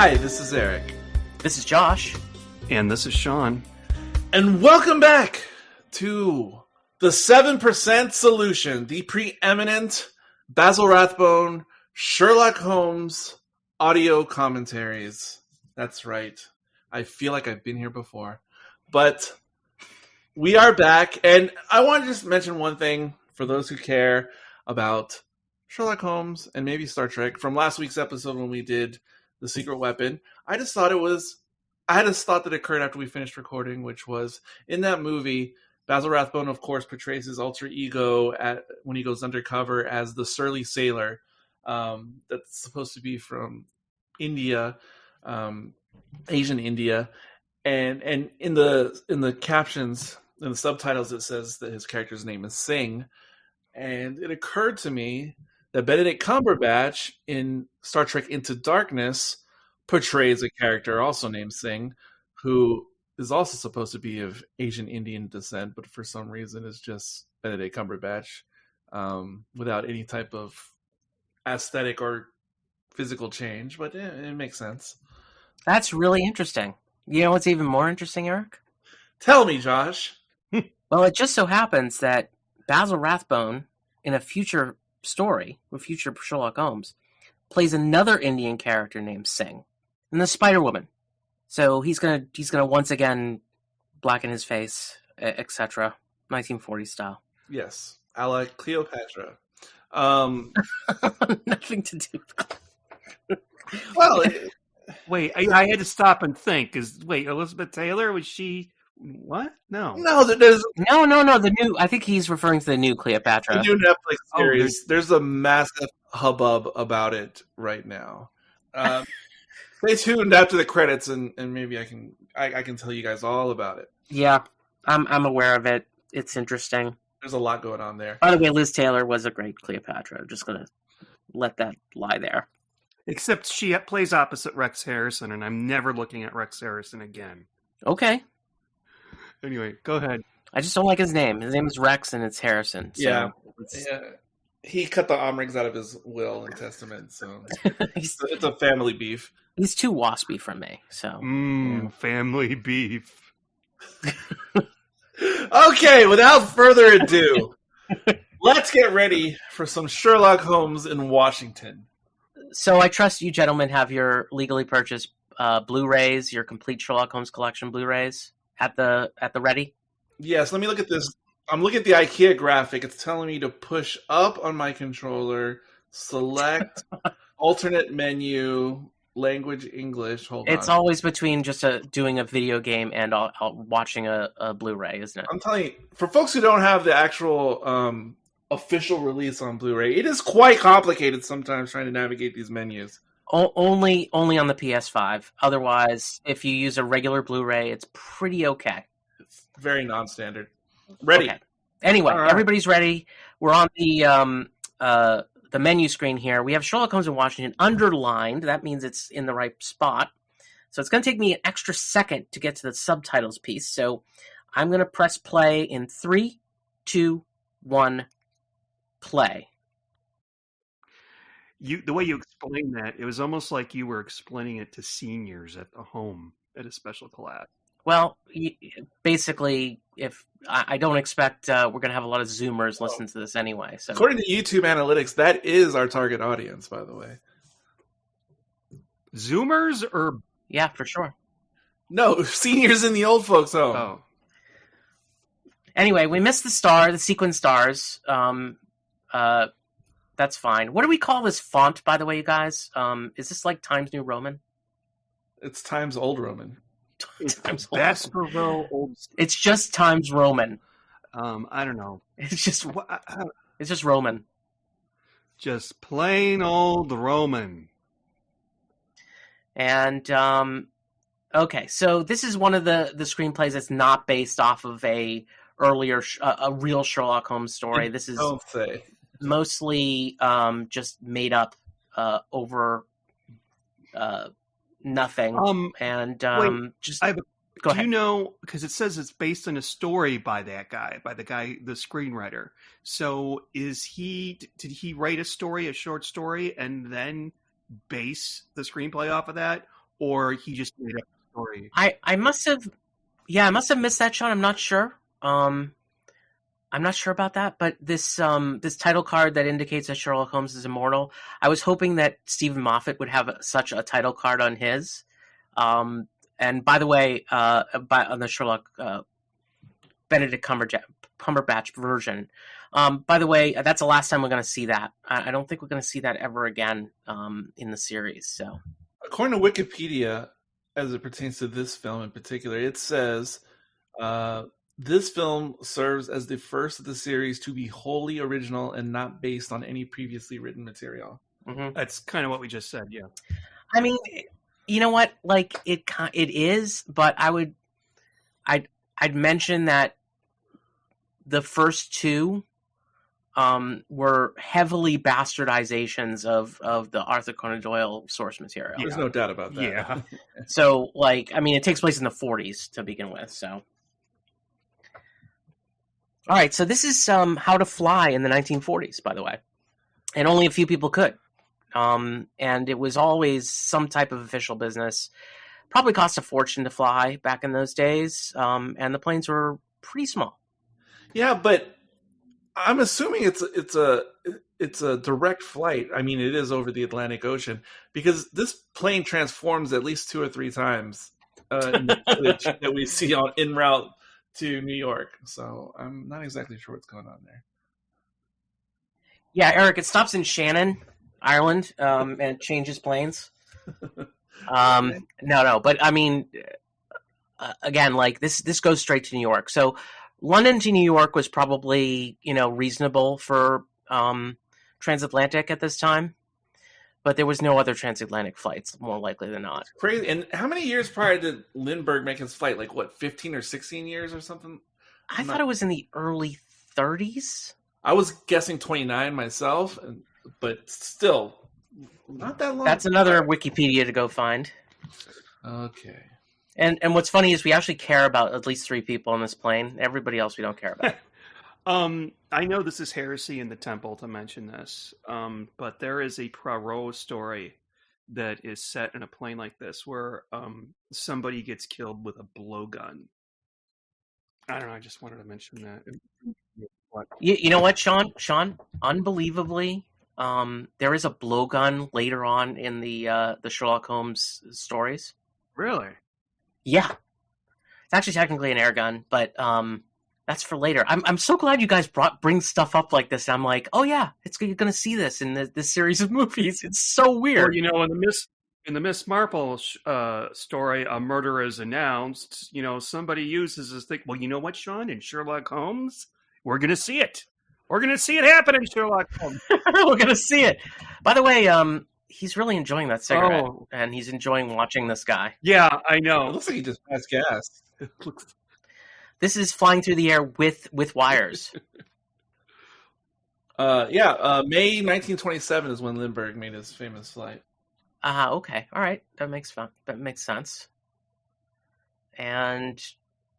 Hi, this is Eric. This is Josh. And this is Sean. And welcome back to the 7% Solution, the preeminent Basil Rathbone, Sherlock Holmes audio commentaries. That's right. I feel like I've been here before. But we are back, and I want to just mention one thing for those who care about Sherlock Holmes and maybe Star Trek from last week's episode when we did The Secret Weapon. I had this thought that occurred after we finished recording, which was in that movie, Basil Rathbone, of course, portrays his alter ego when he goes undercover as the surly sailor that's supposed to be from India, Asian India, and in the captions, in the subtitles, it says that his character's name is Singh, and it occurred to me that Benedict Cumberbatch in Star Trek Into Darkness portrays a character also named Singh, who is also supposed to be of Asian Indian descent, but for some reason is just Benedict Cumberbatch without any type of aesthetic or physical change, but it makes sense. That's really interesting. You know what's even more interesting, Eric? Tell me, Josh. Well, it just so happens that Basil Rathbone, in a future story, with future Sherlock Holmes, plays another Indian character named Singh, and the Spider-Woman. So he's gonna once again blacken his face, etc. 1940s style. Yes, a la Cleopatra. Nothing to do with Well, Wait, I had to stop and think. Elizabeth Taylor, was she... What? No. there's No. I think he's referring to the new Cleopatra. the new Netflix series. There's a massive hubbub about it right now. Stay tuned after the credits, and maybe I can tell you guys all about it. Yeah, I'm aware of it. It's interesting. There's a lot going on there. By the way, Liz Taylor was a great Cleopatra. I'm just gonna let that lie there. Except she plays opposite Rex Harrison, and I'm never looking at Rex Harrison again. Okay. Anyway, go ahead. I just don't like his name. His name is Rex, and it's Harrison. So Yeah. He cut the Omrigs out of his will and testament, so it's a family beef. He's too waspy for me. So Family beef. Okay, without further ado, let's get ready for some Sherlock Holmes in Washington. So I trust you gentlemen have your legally purchased Blu-rays, your complete Sherlock Holmes collection Blu-rays at the ready. Yes, let me look at this. I'm looking at the IKEA graphic. It's telling me to push up on my controller, select alternate menu, language English. Hold on. It's always between just doing a video game and watching a Blu-ray, isn't it? I'm telling you, for folks who don't have the actual official release on Blu-ray, it is quite complicated sometimes trying to navigate these menus. Only on the PS5. Otherwise, if you use a regular Blu-ray, it's pretty okay. It's very non-standard. Ready. Okay. Anyway, All right. Everybody's ready. We're on the menu screen here. We have Sherlock Holmes in Washington underlined. That means it's in the right spot. So it's going to take me an extra second to get to the subtitles piece. So I'm going to press play in 3, 2, 1, play. The way you explained that, it was almost like you were explaining it to seniors at the home at a special class. Well, basically, if I don't expect we're going to have a lot of Zoomers listen to this anyway. So, According to YouTube analytics, that is our target audience, by the way. Zoomers or... Yeah, for sure. No, seniors in the old folks' home. Oh. Anyway, we missed the sequin stars. That's fine. What do we call this font, by the way, you guys? Is this like Times New Roman? It's Times Old Roman. Baskerville Old... It's just Times Roman. I don't know. It's just Roman. Just plain old Roman. And okay, so this is one of the screenplays that's not based off of a earlier a real Sherlock Holmes story. This is Don't say. Mostly just made up over nothing. Just go ahead. Do you know, because it says it's based on a story by the screenwriter. So did he write a short story, and then base the screenplay off of that? or he just made up the story. I must have missed that, Sean. I'm not sure. I'm not sure about that, but this title card that indicates that Sherlock Holmes is immortal. I was hoping that Stephen Moffat would have such a title card on his. And by the way, on the Sherlock Benedict Cumberbatch version. By the way, that's the last time we're going to see that. I don't think we're going to see that ever again in the series. So, according to Wikipedia, as it pertains to this film in particular, it says this film serves as the first of the series to be wholly original and not based on any previously written material. Mm-hmm. That's kind of what we just said. Yeah. I mean, you know what? Like it is, but I'd mention that the first two were heavily bastardizations of the Arthur Conan Doyle source material. There's no doubt about that. Yeah. So, like, I mean, it takes place in the 40s to begin with. So, all right. So this is How to Fly in the 1940s, by the way, and only a few people could. And it was always some type of official business. Probably cost a fortune to fly back in those days, and the planes were pretty small. Yeah, but I'm assuming it's a direct flight. I mean, it is over the Atlantic Ocean because this plane transforms at least 2 or 3 times in the footage that we see on en route to New York. So I'm not exactly sure what's going on there. Yeah, Eric, it stops in Shannon, Ireland, and changes planes. No, but I mean, again, like this goes straight to New York. So London to New York was probably, reasonable for transatlantic at this time, but there was no other transatlantic flights, more likely than not. Crazy. And how many years prior did Lindbergh make his flight? Like, what, 15 or 16 years or something? I thought it was in the early 30s. I was guessing 29 myself, but still, not that long. That's another Wikipedia to go find. Okay. And what's funny is we actually care about at least 3 people on this plane. Everybody else we don't care about. I know this is heresy in the temple to mention this, but there is a Poirot story that is set in a plane like this where somebody gets killed with a blowgun. I don't know. I just wanted to mention that. You know what, Sean? Unbelievably, there is a blowgun later on in the Sherlock Holmes stories. Really? Yeah, it's actually technically an air gun, but that's for later. I'm so glad you guys bring stuff up like this. I'm like, oh yeah, you're going to see this in this series of movies. It's so weird. Or, in the Miss Marple story, a murder is announced. Somebody uses this thing. Well, you know what, Sean? In Sherlock Holmes, we're going to see it. We're going to see it happen in Sherlock Holmes. We're going to see it. By the way, he's really enjoying that cigarette, and he's enjoying watching this guy. Yeah, I know. It looks like he just passed gas. This is flying through the air with wires. May 1927 is when Lindbergh made his famous flight. Okay. All right. That makes sense. And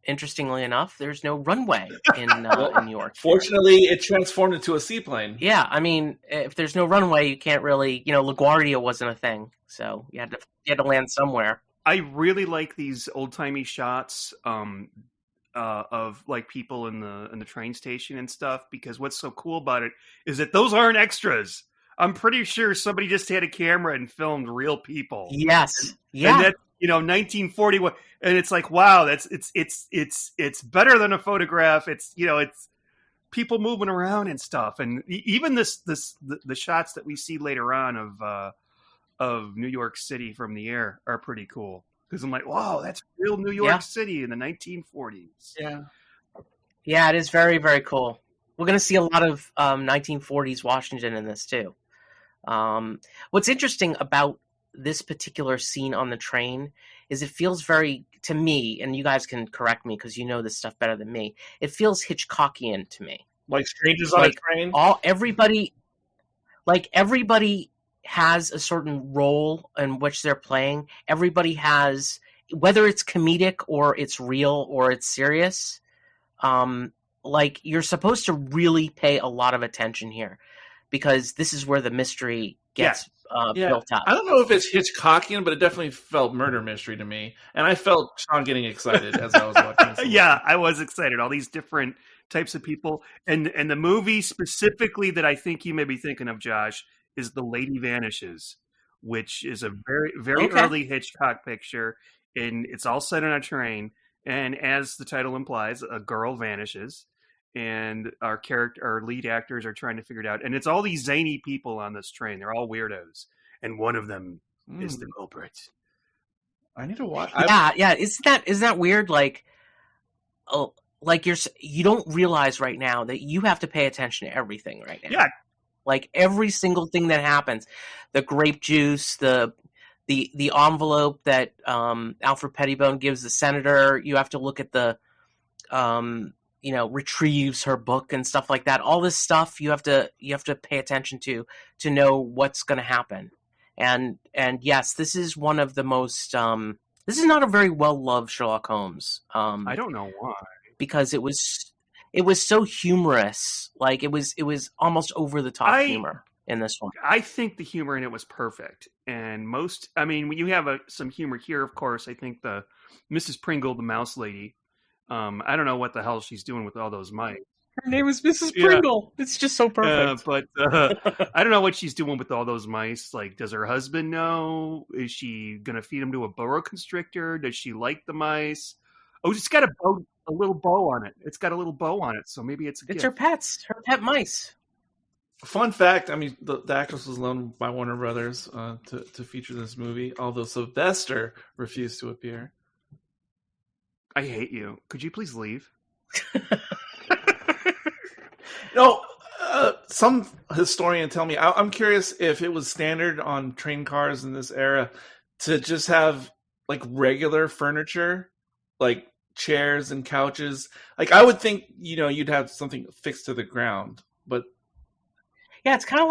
interestingly enough, there's no runway in New York. Fortunately, it transformed into a seaplane. Yeah, I mean, if there's no runway, you can't really, LaGuardia wasn't a thing, so you had to land somewhere. I really like these old timey shots of like people in the train station and stuff, because what's so cool about it is that those aren't extras. I'm pretty sure somebody just had a camera and filmed real people. Yes, yeah. And that 1941, and it's like, wow, it's better than a photograph. It's it's people moving around and stuff, and even the shots that we see later on of New York City from the air are pretty cool, because I'm like, wow, that's real New York City in the 1940s. Yeah, it is very, very cool. We're going to see a lot of 1940s Washington in this too. What's interesting about this particular scene on the train is it feels very, to me, and you guys can correct me because you know this stuff better than me, it feels Hitchcockian to me. Like strangers on a train? Everybody has a certain role in which they're playing. Everybody has, whether it's comedic or it's real or it's serious, you're supposed to really pay a lot of attention here, because this is where the mystery gets built up. I don't know if it's Hitchcockian, but it definitely felt murder mystery to me. And I felt Sean getting excited as I was watching this. Yeah, I was excited. All these different types of people. And the movie specifically that I think you may be thinking of, Josh, is The Lady Vanishes, which is a very, very early Hitchcock picture. And it's all set on a train. And as the title implies, a girl vanishes. And our lead actors are trying to figure it out. And it's all these zany people on this train. They're all weirdos. And one of them is the culprit. I need to watch. Yeah. Isn't that weird? Like you don't realize right now that you have to pay attention to everything right now. Yeah. Like every single thing that happens, the grape juice, the envelope that Alfred Pettibone gives the senator, you have to look at the retrieves her book and stuff like that. All this stuff you have to pay attention to know what's going to happen. And yes, this is one of the most. This is not a very well loved Sherlock Holmes. I don't know why. Because it was so humorous. Like it was almost over the top humor in this one. I think the humor in it was perfect. And when you have some humor here, of course, I think the Mrs. Pringle, the mouse lady. I don't know what the hell she's doing with all those mice. Her name is Mrs. Pringle. It's just so perfect. But I don't know what she's doing with all those mice. Like, does her husband know? Is she going to feed them to a boa constrictor? Does she like the mice? Oh, it's got a little bow on it. It's got a little bow on it, so maybe it's a gift. Her pet mice. Fun fact, the actress was loaned by Warner Brothers to feature this movie, although Sylvester refused to appear. I hate you. Could you please leave? No, some historian tell me. I'm curious if it was standard on train cars in this era to just have like regular furniture, like chairs and couches. Like I would think, you'd have something fixed to the ground, but yeah, it's kind of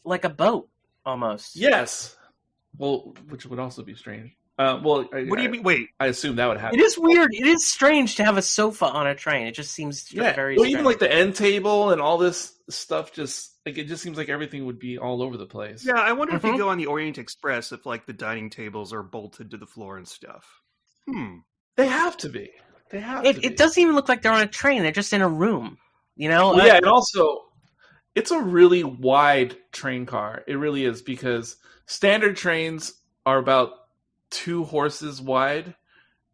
like a boat almost. Yes. Well, which would also be strange. What do you mean? Wait, I assume that would happen. It is weird. It is strange to have a sofa on a train. It just seems very strange. Even like the end table and all this stuff, it just seems like everything would be all over the place. Yeah, I wonder if you go on the Orient Express if like the dining tables are bolted to the floor and stuff. They have to be. It doesn't even look like they're on a train. They're just in a room. Well, yeah, and also it's a really wide train car. It really is, because standard trains are about 2 horses wide,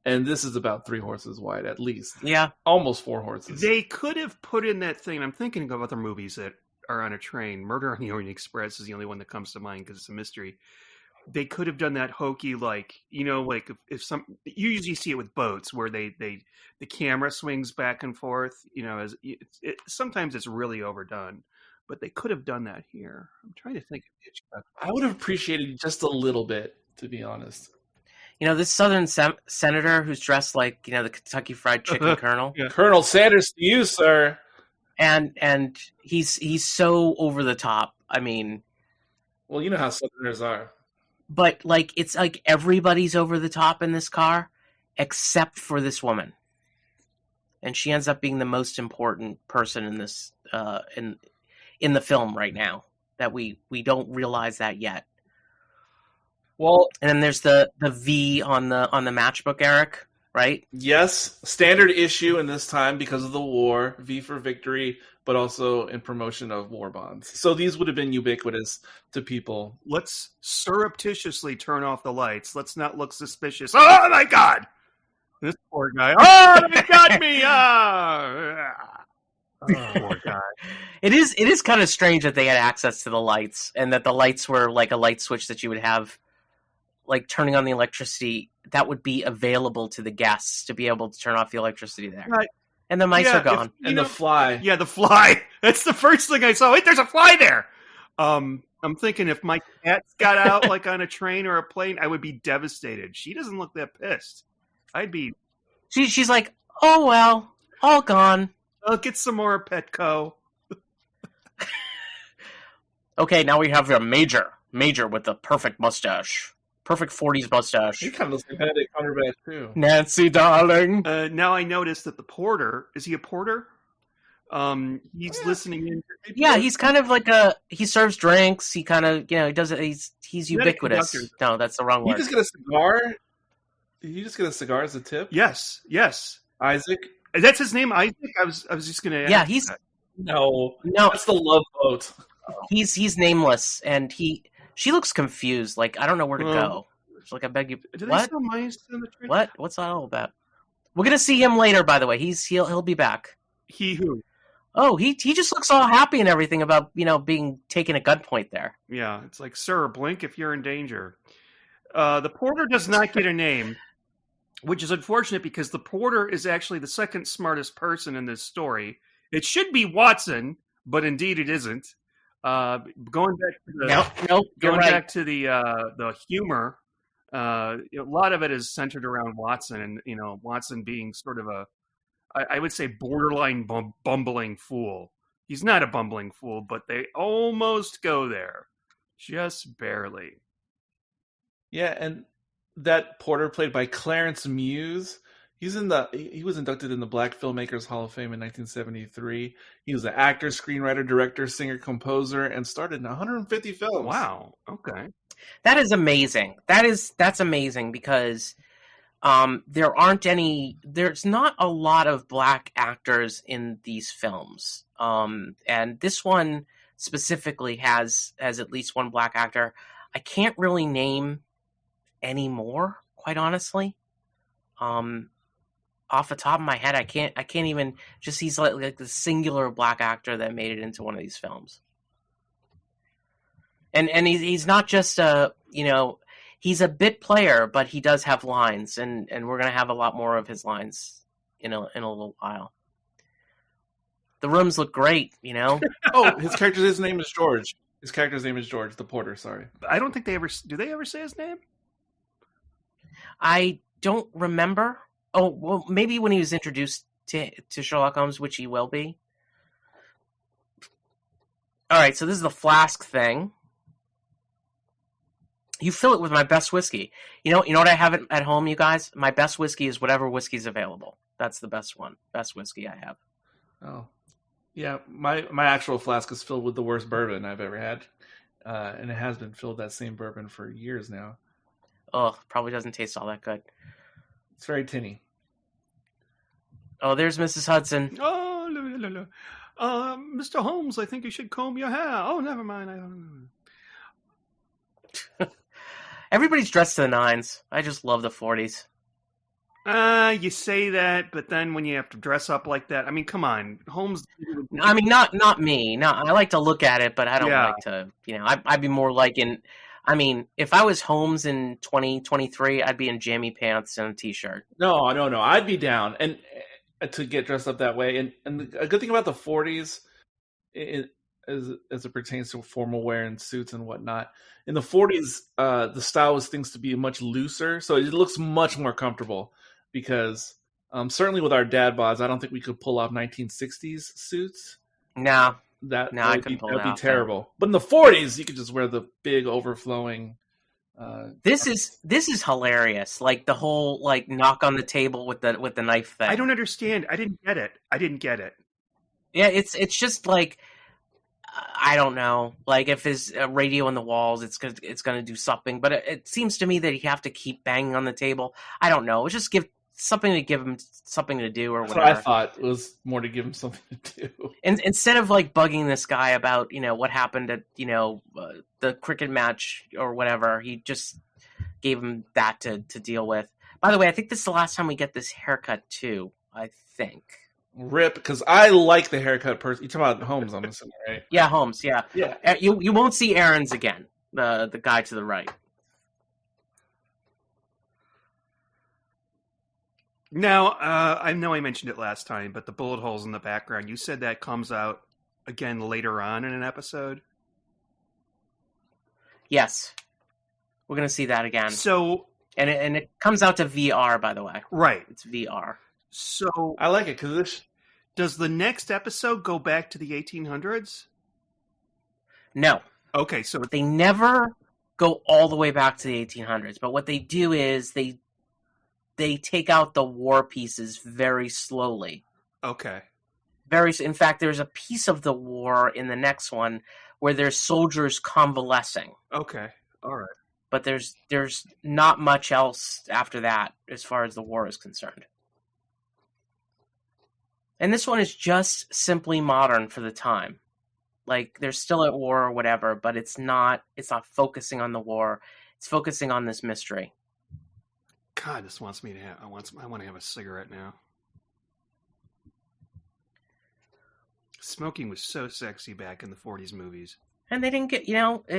and this is about 3 horses wide at least. Yeah, almost 4 horses. They could have put in that thing. I'm thinking of other movies that are on a train. Murder on the Orient Express is the only one that comes to mind because it's a mystery. They could have done that hokey, like if some, you usually see it with boats where the camera swings back and forth. Sometimes it's really overdone, but they could have done that here. I'm trying to think of Hitchcock. I would have appreciated just a little bit, to be honest. This Southern senator who's dressed like, the Kentucky Fried Chicken Colonel. Yeah. Colonel Sanders to you, sir. And he's so over the top. Well, you know how Southerners are. But it's like everybody's over the top in this car except for this woman. And she ends up being the most important person in this in the film right now. That we don't realize that yet. Well, and then there's the V on the matchbook, Eric, right? Yes, standard issue in this time because of the war, V for victory, but also in promotion of war bonds. So these would have been ubiquitous to people. Let's surreptitiously turn off the lights. Let's not look suspicious. Oh my God! This poor guy. Oh, they got me! Oh, poor guy. It is kind of strange that they had access to the lights, and that the lights were like a light switch that you would have, like turning on the electricity, that would be available to the guests to be able to turn off the electricity there. Right. And the mice are gone. The fly. Yeah, the fly. That's the first thing I saw. Wait, there's a fly there. I'm thinking if my cat got out like on a train or a plane, I would be devastated. She doesn't look that pissed. I'd be. She's like, oh well, all gone. I'll get some more Petco. Okay, now we have a major with the perfect mustache. Perfect 40s mustache. He kind of looks like Benedict Cumberbatch, too. Nancy, darling. Now I noticed that the porter, is he a porter? He's listening in. Yeah, he's kind of like he serves drinks. He kind of, he does it. He's ubiquitous. No, that's the wrong word. You just get a cigar. You just get a cigar as a tip. Yes. Isaac. That's his name, Isaac. I was just gonna. Yeah, he's that. no. That's the Love Boat. He's nameless, and she looks confused. Like, I don't know where to go. She's like, I beg you. Do what? They sell mice in the tree? What? What's that all about? We're gonna see him later. By the way, he'll be back. He who? Oh, he just looks all happy and everything about being taken at gunpoint there. Yeah, it's like, sir, blink if you're in danger. The porter does not get a name, which is unfortunate because the porter is actually the second smartest person in this story. It should be Watson, but indeed it isn't. Going back to the back to the humor, a lot of it is centered around Watson, and Watson being sort of I would say borderline bumbling fool. He's not a bumbling fool, but they almost go there, just barely. Yeah, and that porter played by Clarence Muse. He was inducted in the Black Filmmakers Hall of Fame in 1973. He was an actor, screenwriter, director, singer, composer, and starred in 150 films. Wow. Okay. That is amazing. That's amazing because there's not a lot of black actors in these films. And this one specifically has at least one black actor. I can't really name any more, quite honestly. Off the top of my head, I can't even, just he's like the singular black actor that made it into one of these films. And he's not just he's a bit player, but he does have lines, and we're going to have a lot more of his lines in a little while. The rooms look great, Oh, his name is George. His character's name is George, the porter, sorry. I don't think do they ever say his name? I don't remember. Oh, well, maybe when he was introduced to Sherlock Holmes, which he will be. All right, so this is the flask thing. You fill it with my best whiskey. You know what I have at home, you guys? My best whiskey is whatever whiskey's available. That's the best one. Best whiskey I have. Oh. Yeah, my actual flask is filled with the worst bourbon I've ever had. And it has been filled that same bourbon for years now. Oh, probably doesn't taste all that good. It's very tinny. Oh, there's Mrs. Hudson. Oh, Mr. Holmes, I think you should comb your hair. Oh, never mind. I don't know. Everybody's dressed to the nines. I just love the 40s. You say that, but then when you have to dress up like that, I mean, come on, Holmes. I mean, not me. No, I like to look at it, but I don't like to. I'd be more like in. I mean, if I was Holmes in 2023, I'd be in jammy pants and a t-shirt. No, I'd be down and to get dressed up that way. And a good thing about the 40s, as it pertains to formal wear and suits and whatnot, in the 40s, the style was things to be much looser, so it looks much more comfortable. Because certainly with our dad bods, I don't think we could pull off 1960s suits. No. That'd be terrible. But in the 40s, you could just wear the big overflowing. This is hilarious. Like the whole knock on the table with the knife thing. I don't understand. I didn't get it. Yeah, it's just like I don't know. Like if there's a radio on the walls, it's gonna do something. But it seems to me that you have to keep banging on the table. I don't know. Just give him something to do or whatever. That's what I thought. It was more to give him something to do. And instead of bugging this guy about what happened at the cricket match or whatever, he just gave him that to deal with. By the way, I think this is the last time we get this haircut too. I think. Rip, because I like the haircut person. You talking about Holmes, I'm assuming, right? Yeah, Holmes. Yeah. You won't see Aaron's again. The guy to the right. Now, I know I mentioned it last time, but the bullet holes in the background, you said that comes out again later on in an episode? Yes. We're going to see that again. So, and it comes out to VR, by the way. Right. It's VR. So I like it because does the next episode go back to the 1800s? No. Okay, so they never go all the way back to the 1800s, but what they do is they take out the war pieces very slowly. Okay. In fact, there's a piece of the war in the next one where there's soldiers convalescing. Okay, all right. But there's not much else after that as far as the war is concerned. And this one is just simply modern for the time. Like, they're still at war or whatever, but it's not focusing on the war. It's focusing on this mystery. God, this wants me to have. I want to have a cigarette now. Smoking was so sexy back in the 40s movies. And they didn't get,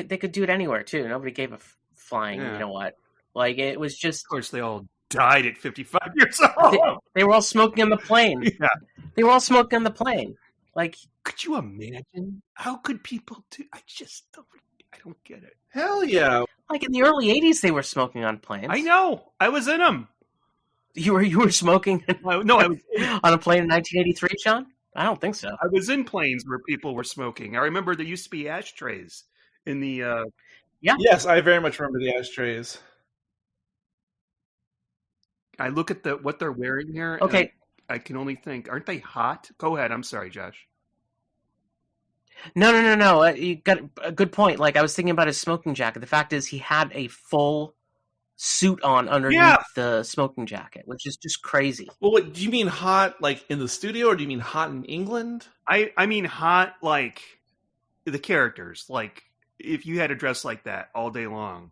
they could do it anywhere, too. Nobody gave a flying, you know what. Like, it was just... Of course, they all died at 55 years old. They were all smoking on the plane. Yeah. They were all smoking on the plane. Like... Could you imagine? How could people do... I don't get it. Hell yeah. Like, in the early 80s, they were smoking on planes. I know. I was in them. You were smoking No, I was on a plane in 1983, Sean? I don't think so. I was in planes where people were smoking. I remember there used to be ashtrays in the... Yeah. Yes, I very much remember the ashtrays. I look at what they're wearing here. Okay. I can only think, aren't they hot? Go ahead. I'm sorry, Josh. No. You got a good point. Like, I was thinking about his smoking jacket. The fact is, he had a full suit on underneath the smoking jacket, which is just crazy. Well, what, do you mean hot, like, in the studio, or do you mean hot in England? I mean hot, like, the characters. Like, if you had to dress like that all day long.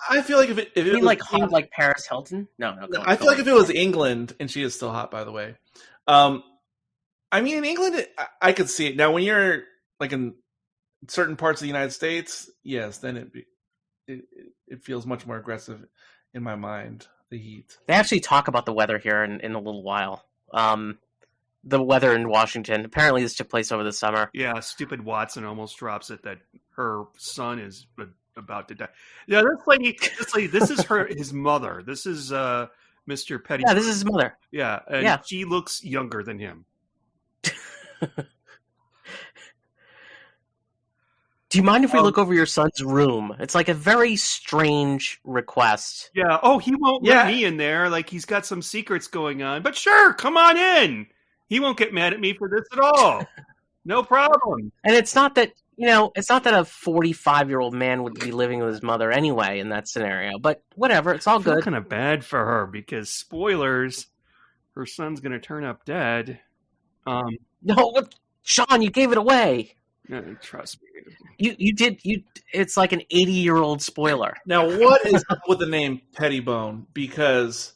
I feel like if it you mean was like hot, like Paris Hilton? No. I feel like if it was England, and she is still hot, by the way. I mean, in England, I could see it. Now, when you're like in certain parts of the United States, yes, then it feels much more aggressive in my mind. The heat. They actually talk about the weather here in a little while. The weather in Washington. Apparently, this took place over the summer. Yeah, stupid Watson almost drops it that her son is about to die. Yeah, this lady, this is his mother. This is Mr. Petty. Yeah, this is his mother. Yeah, and she looks younger than him. Do you mind if we look over your son's room? It's like a very strange request. Yeah. Oh, he won't let me in there. Like, he's got some secrets going on. But sure, come on in. He won't get mad at me for this at all. No problem. And it's not that, it's not that a 45-year-old man would be living with his mother anyway in that scenario. But whatever, it's all good. Kind of bad for her because, spoilers, her son's going to turn up dead. No, Sean, you gave it away. No, trust me. You did. It's like an 80-year-old spoiler. Now, what is up with the name Pettibone? Because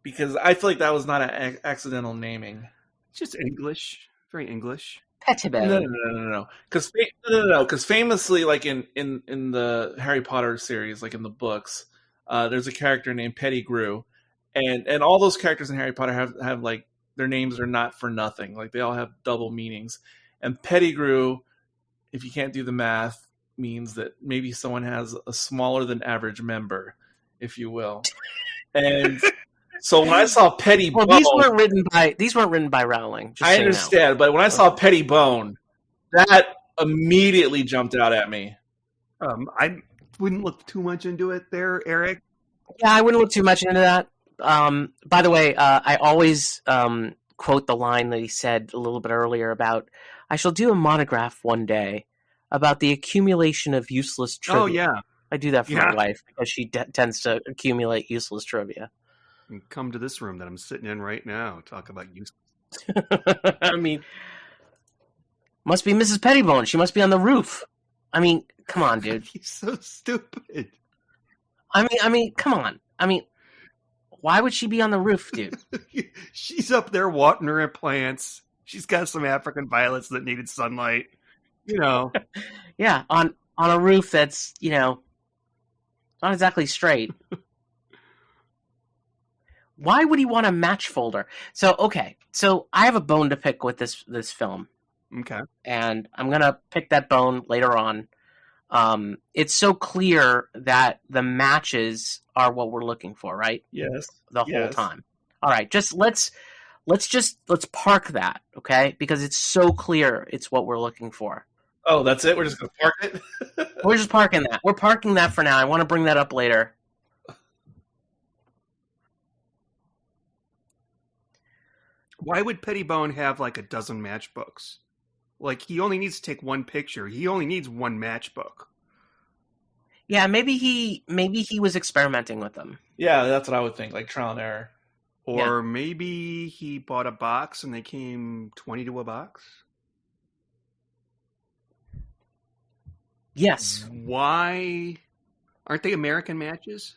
I feel like that was not an accidental naming. It's just English, very English. Pettibone. No. Because famously, like in the Harry Potter series, like in the books, there's a character named Pettigrew, and all those characters in Harry Potter have like their names are not for nothing. Like they all have double meanings. And Pettigrew, if you can't do the math, means that maybe someone has a smaller than average member, if you will. And so when I saw Pettibone, these weren't written by Rowling. I understand, but when I saw Pettibone, that immediately jumped out at me. I wouldn't look too much into it there, Eric. Yeah, I wouldn't look too much into that. By the way, I always quote the line that he said a little bit earlier about, I shall do a monograph one day about the accumulation of useless trivia. Oh, yeah. I do that for my wife because she tends to accumulate useless trivia. And come to this room that I'm sitting in right now. Talk about useless. I mean, must be Mrs. Pettibone. She must be on the roof. I mean, come on, dude. He's so stupid. I mean, come on. I mean, why would she be on the roof, dude? She's up there watering her plants. She's got some African violets that needed sunlight. Yeah, on a roof that's, not exactly straight. Why would he want a match folder? So I have a bone to pick with this film. Okay. And I'm going to pick that bone later on. It's so clear that the matches are what we're looking for, right? Yes. The whole time. All right, let's park that, okay? Because it's so clear it's what we're looking for. Oh, that's it? We're just going to park it? We're just parking that. We're parking that for now. I want to bring that up later. Why would Pettibone have like a dozen matchbooks? Like, he only needs to take one picture. He only needs one matchbook. Yeah, maybe he was experimenting with them. Yeah, that's what I would think, like trial and error. Or maybe he bought a box and they came 20 to a box. Yes. Why aren't they American matches?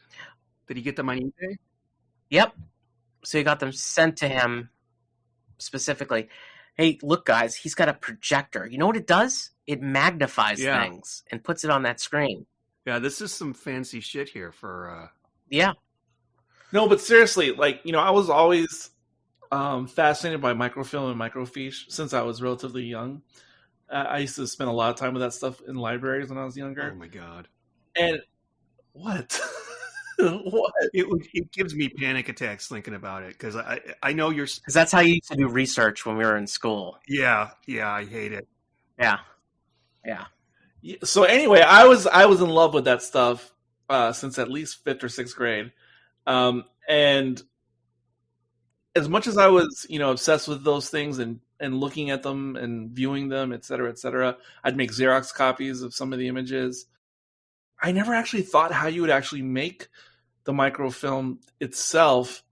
Did he get them on eBay? Yep. So he got them sent to him specifically. Hey, look, guys, he's got a projector. You know what it does? It magnifies things and puts it on that screen. Yeah, this is some fancy shit here for... Yeah. No, but seriously, like, you know, I was always fascinated by microfilm and microfiche since I was relatively young. I used to spend a lot of time with that stuff in libraries when I was younger. Oh, my God. And what? What? It gives me panic attacks thinking about it, because I know you're... Because that's how you used to do research when we were in school. Yeah, I hate it. Yeah. So anyway, I was in love with that stuff since at least 5th or 6th grade. And as much as I was, you know, obsessed with those things and looking at them and viewing them, et cetera, I'd make Xerox copies of some of the images. I never actually thought how you would actually make the microfilm itself.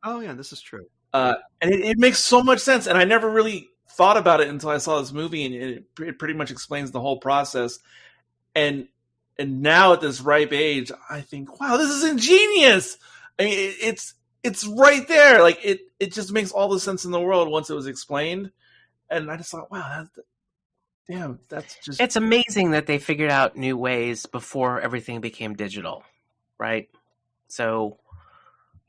Oh, yeah, this is true. And it makes so much sense. And I never really thought about it until I saw this movie, and it pretty much explains the whole process. And now at this ripe age, I think, wow, this is ingenious. I mean, it's right there. Like it just makes all the sense in the world once it was explained. And I just thought, wow, that's just... It's amazing that they figured out new ways before everything became digital, right? So,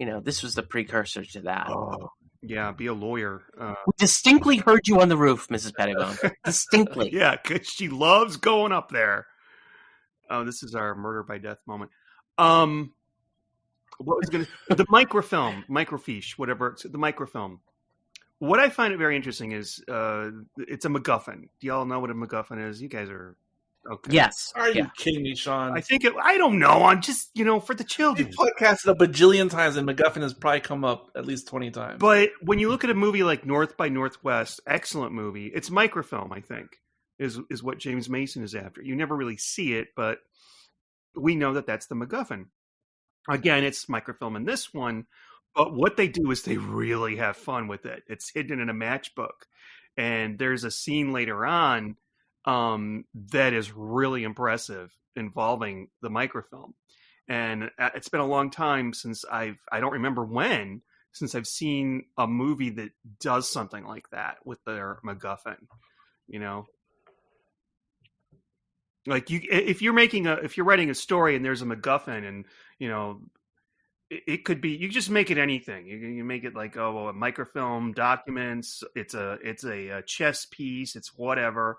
you know, this was the precursor to that. Oh, yeah, be a lawyer. We distinctly heard you on the roof, Mrs. Pettibone. Distinctly. Yeah, because she loves going up there. Oh, this is our murder by death moment. What was the microfiche, whatever. The microfilm. What I find it very interesting is it's a MacGuffin. Do y'all know what a MacGuffin is? You guys are okay. Yes. Are you kidding me, Sean? I don't know. I'm just, for the children. We've podcasted a bajillion times, and MacGuffin has probably come up at least 20 times. But when you look at a movie like North by Northwest, excellent movie, it's microfilm, I think, is what James Mason is after. You never really see it, but we know that that's the MacGuffin. Again, it's microfilm in this one, but what they do is they really have fun with it. It's hidden in a matchbook. And there's a scene later on that is really impressive involving the microfilm. And it's been a long time since I don't remember when, since I've seen a movie that does something like that with their MacGuffin, Like if you're writing a story and there's a MacGuffin and, it could be, you just make it anything. You make it like, a microfilm documents. It's a chess piece. It's whatever.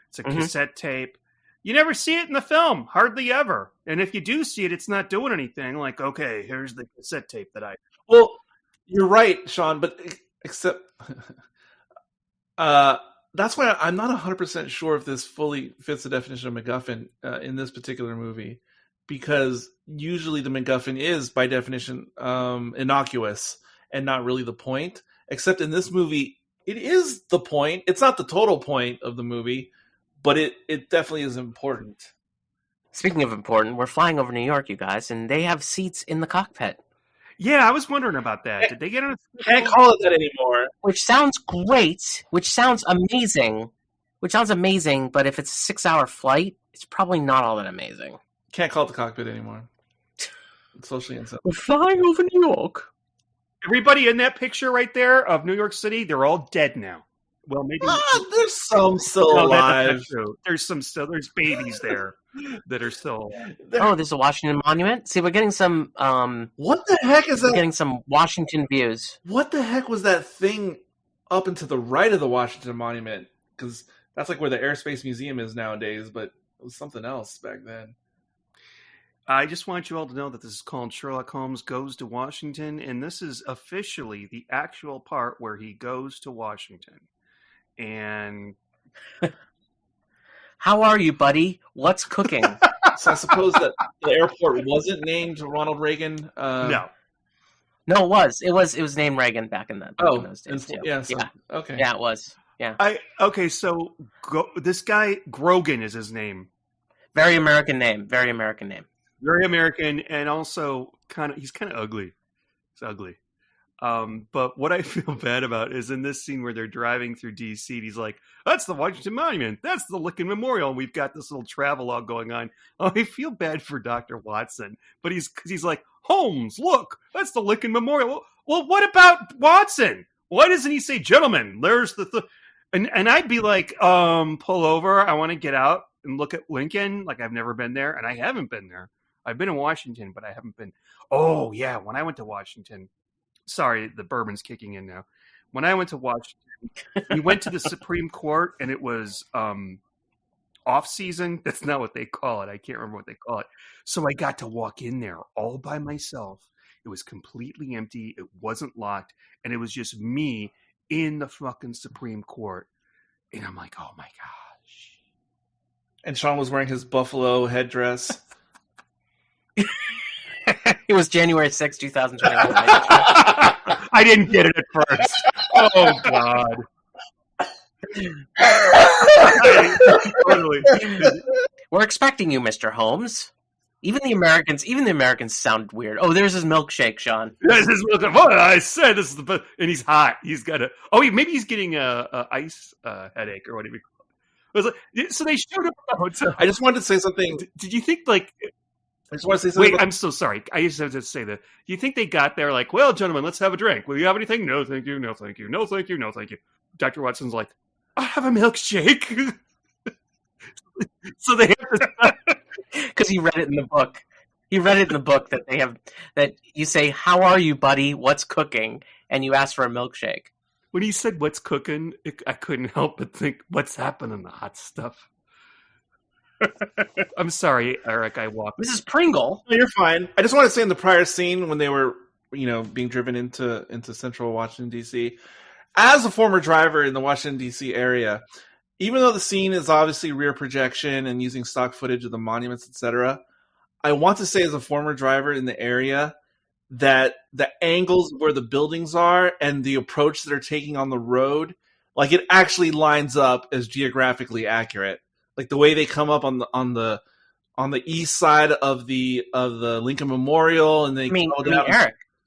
It's a cassette tape. You never see it in the film, hardly ever. And if you do see it, it's not doing anything. Like, okay, here's the cassette tape that I... Well, you're right, Sean, but except... that's why I'm not 100% sure if this fully fits the definition of MacGuffin in this particular movie, because usually the MacGuffin is, by definition, innocuous and not really the point. Except in this movie, it is the point. It's not the total point of the movie, but it definitely is important. Speaking of important, we're flying over New York, you guys, and they have seats in the cockpit. Yeah, I was wondering about that. Did they get on a... Can't call it that anymore. Which sounds great, which sounds amazing, but if it's a 6-hour flight, it's probably not all that amazing. Can't call it the cockpit anymore. It's socially insensitive. We're flying over New York. Everybody in that picture right there of New York City, they're all dead now. Well, maybe there's some still alive. There's babies there that are still. Oh, there's a Washington Monument. See, we're getting some. What the heck is that? We're getting some Washington views. What the heck was that thing up and to the right of the Washington Monument? Because that's like where the Airspace Museum is nowadays, but it was something else back then. I just want you all to know that this is called Sherlock Holmes Goes to Washington, and this is officially the actual part where he goes to Washington. And how are you, buddy? What's cooking? So I suppose that the airport wasn't named Ronald Reagan. No, No, it was named Reagan back in those days too. Okay. Yeah, it was. Yeah. So this guy Grogan is his name. Very American name. Very American name. Very American, and also he's kind of ugly. He's ugly. But what I feel bad about is in this scene where they're driving through DC, he's like, that's the Washington Monument. That's the Lincoln Memorial. And we've got this little travelogue going on. Oh, I feel bad for Dr. Watson, but he's like, Holmes, look, that's the Lincoln Memorial. Well, what about Watson? Why doesn't he say, gentlemen, there's and I'd be like, pull over. I want to get out and look at Lincoln. Like, I've never been there, and I haven't been there. I've been in Washington, but I haven't been. Oh, yeah, when I went to Washington. Sorry, the bourbon's kicking in now. When I went to Washington, we went to the Supreme Court, and it was off season. That's not what they call it. I can't remember what they call it. So I got to walk in there all by myself. It was completely empty. It wasn't locked, and it was just me in the fucking Supreme Court. And I'm like, oh my gosh. And Sean was wearing his buffalo headdress. It was January 6, 2021. I didn't get it at first. Oh, God. Totally. We're expecting you, Mr. Holmes. Even the Americans sound weird. Oh, there's his milkshake, Sean. This is what I said. This is the best. And he's hot. He's got a. Oh, maybe he's getting a ice headache or whatever. So they showed up at the hotel. I just wanted to say something. Did you think like? I just want to say something. Wait, I'm so sorry. I just have to say that. Do you think they got there like, well, gentlemen, let's have a drink. Will you have anything? No, thank you. No, thank you. No, thank you. No, thank you. Dr. Watson's like, I have a milkshake. So they have to. Because he read it in the book. He read it in the book that you say, how are you, buddy? What's cooking? And you ask for a milkshake. When he said what's cooking, I couldn't help but think, what's happening, the hot stuff? I'm sorry, Eric, I walked. Mrs. Pringle. No, you're fine. I just want to say in the prior scene when they were, being driven into central Washington, D.C., as a former driver in the Washington, D.C. area, even though the scene is obviously rear projection and using stock footage of the monuments, etc., I want to say as a former driver in the area that the angles where the buildings are and the approach they're taking on the road, like it actually lines up as geographically accurate. Like the way they come up on the east side of the Lincoln Memorial, and they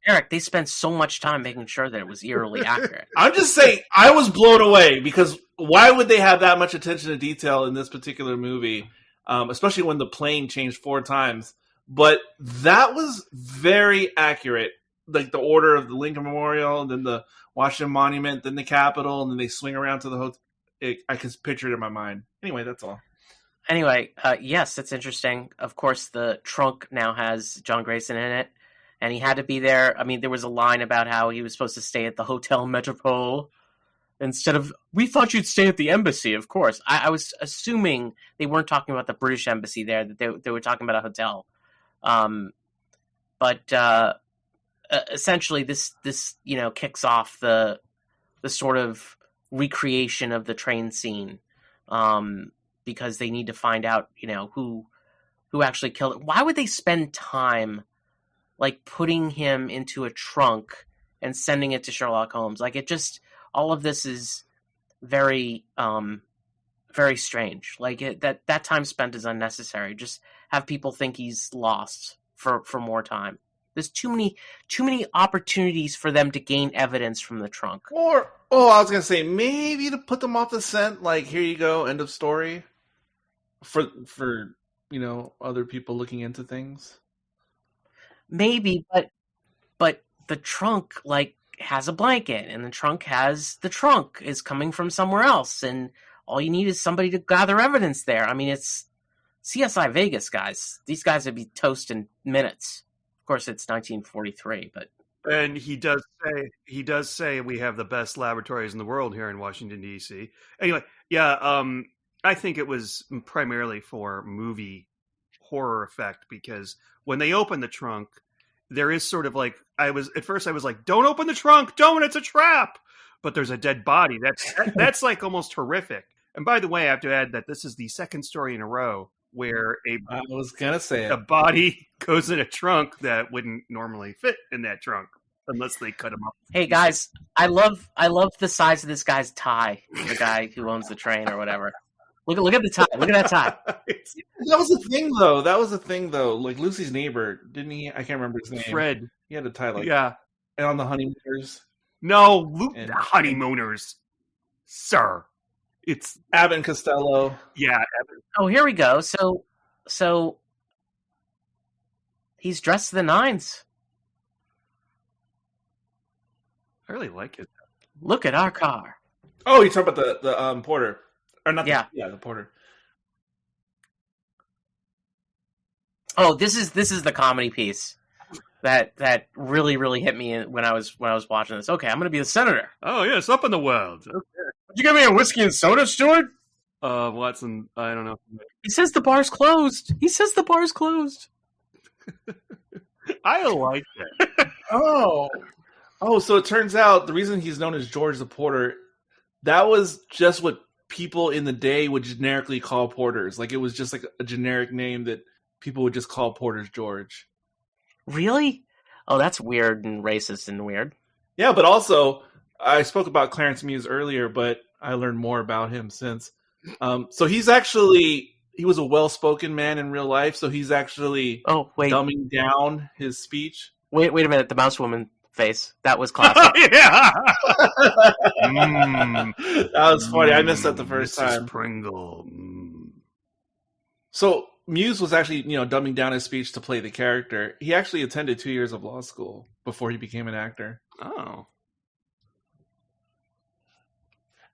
Eric, they spent so much time making sure that it was eerily accurate. I'm just saying, I was blown away because why would they have that much attention to detail in this particular movie, especially when the plane changed 4 times? But that was very accurate. Like the order of the Lincoln Memorial, and then the Washington Monument, then the Capitol, and then they swing around to the hotel. I can picture it in my mind. Anyway, that's all. Anyway, yes, that's interesting. Of course, the trunk now has John Grayson in it, and he had to be there. I mean, there was a line about how he was supposed to stay at the Hotel Metropole instead of, we thought you'd stay at the embassy, of course. I was assuming they weren't talking about the British embassy there, that they were talking about a hotel. But essentially, this kicks off the sort of recreation of the train scene, because they need to find out, who actually killed it. Why would they spend time like putting him into a trunk and sending it to Sherlock Holmes? Like it just, all of this is very, very strange. Like that time spent is unnecessary. Just have people think he's lost for more time. There's too many opportunities for them to gain evidence from the trunk. I was gonna say maybe to put them off the scent. Like, here you go, end of story. For other people looking into things. Maybe, but the trunk like has a blanket, and the trunk is coming from somewhere else, and all you need is somebody to gather evidence there. I mean, it's CSI Vegas, guys. These guys would be toast in minutes. Of course, it's 1943, but. And he does say we have the best laboratories in the world here in Washington, D.C. Anyway, yeah, I think it was primarily for movie horror effect, because when they open the trunk, there is sort of like, at first I was like, don't open the trunk, don't, it's a trap. But there's a dead body. That's like almost horrific. And by the way, I have to add that this is the second story in a row where I was gonna say a body goes in a trunk that wouldn't normally fit in that trunk. unless they cut him off. Hey guys, I love the size of this guy's tie. The guy who owns the train or whatever. Look at the tie. Look at that tie. That was the thing, though. Like Lucy's neighbor, didn't he? I can't remember his name. Fred. He had a tie like Yeah. and on the honeymooners. No, Luke, And- honeymooners, sir. It's Abbott and Costello. yeah. Oh, here we go. So he's dressed to the nines. I really like it. Look at our car. Oh, you talking about the porter. Or not Yeah. the porter. Oh, this is the comedy piece that really hit me when I was watching this. Okay, I'm going to be the senator. Oh yes, up in the world. Would you give me a whiskey and soda, Stuart? Watson, I don't know. He says the bar's closed. I like it. Oh, so it turns out the reason he's known as George the Porter, that was just what people in the day would generically call porters. Like it was just like a generic name that people would just call porters George. Really? Oh, that's weird and racist and weird. Yeah, but also I spoke about Clarence Muse earlier, but I learned more about him since. So he was a well-spoken man in real life, so he's actually dumbing down his speech. Wait a minute, the mouse woman face. That was classic. Yeah. That was funny. I missed that the first Mrs. time. Pringle. So Muse was actually, dumbing down his speech to play the character. He actually attended 2 years of law school before he became an actor. Oh.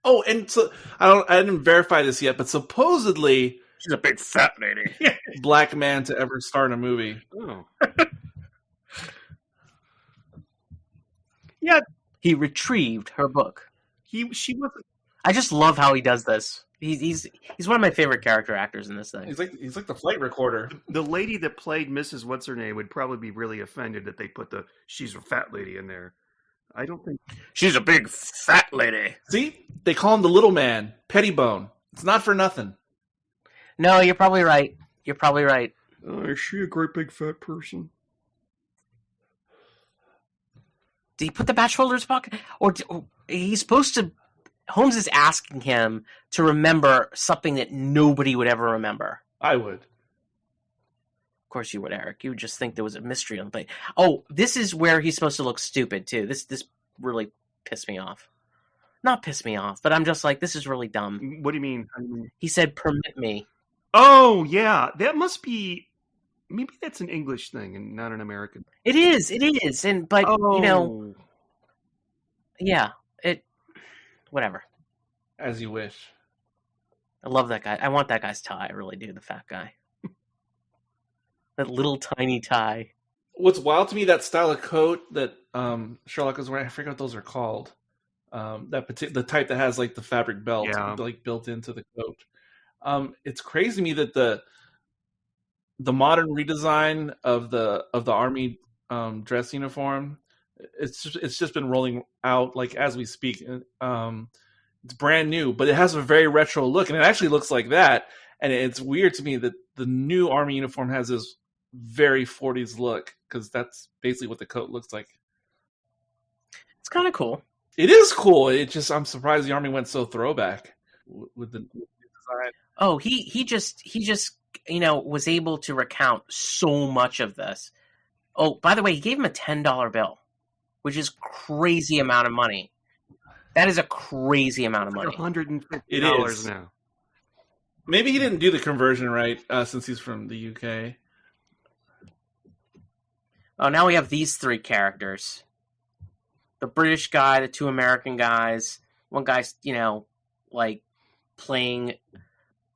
Oh, and so I didn't verify this yet, but supposedly She's a big fat lady. black man to ever star in a movie. Oh. Yeah, He retrieved her book. she wasn't. I just love how he does this. He's one of my favorite character actors in this thing. He's like the flight recorder. The lady that played Mrs. What's her name would probably be really offended that they put she's a fat lady in there. I don't think She's a big fat lady. See, they call him the little man, Pettibone. It's not for nothing. No, you're probably right. is she a great big fat person? Did he put the batch folder in his pocket? Or he's supposed to... Holmes is asking him to remember something that nobody would ever remember. I would. Of course you would, Eric. You would just think there was a mystery on the plate. Oh, this is where he's supposed to look stupid, too. This really pissed me off. Not pissed me off, but I'm just like, this is really dumb. What do you mean? He said, permit me. Oh, yeah. That must be... Maybe that's an English thing and not an American. It is. But, yeah, whatever. As you wish. I love that guy. I want that guy's tie. I really do, the fat guy. That little tiny tie. What's wild to me, that style of coat that Sherlock is wearing, I forget what those are called. The type that has like the fabric belt like built into the coat. It's crazy to me that the modern redesign of the army dress uniform, it's just been rolling out like as we speak. It's brand new, but it has a very retro look, and it actually looks like that. And it's weird to me that the new army uniform has this very 40s look, because that's basically what the coat looks like. It's kind of cool. It is cool. I'm surprised the army went so throwback with the design. Oh, he just was able to recount so much of this. Oh, by the way, he gave him a $10 bill, which is crazy amount of money. That is a crazy amount of money. $150 now. Maybe he didn't do the conversion right since he's from the UK. Oh, now we have these three characters. The British guy, the two American guys. One guy's, like playing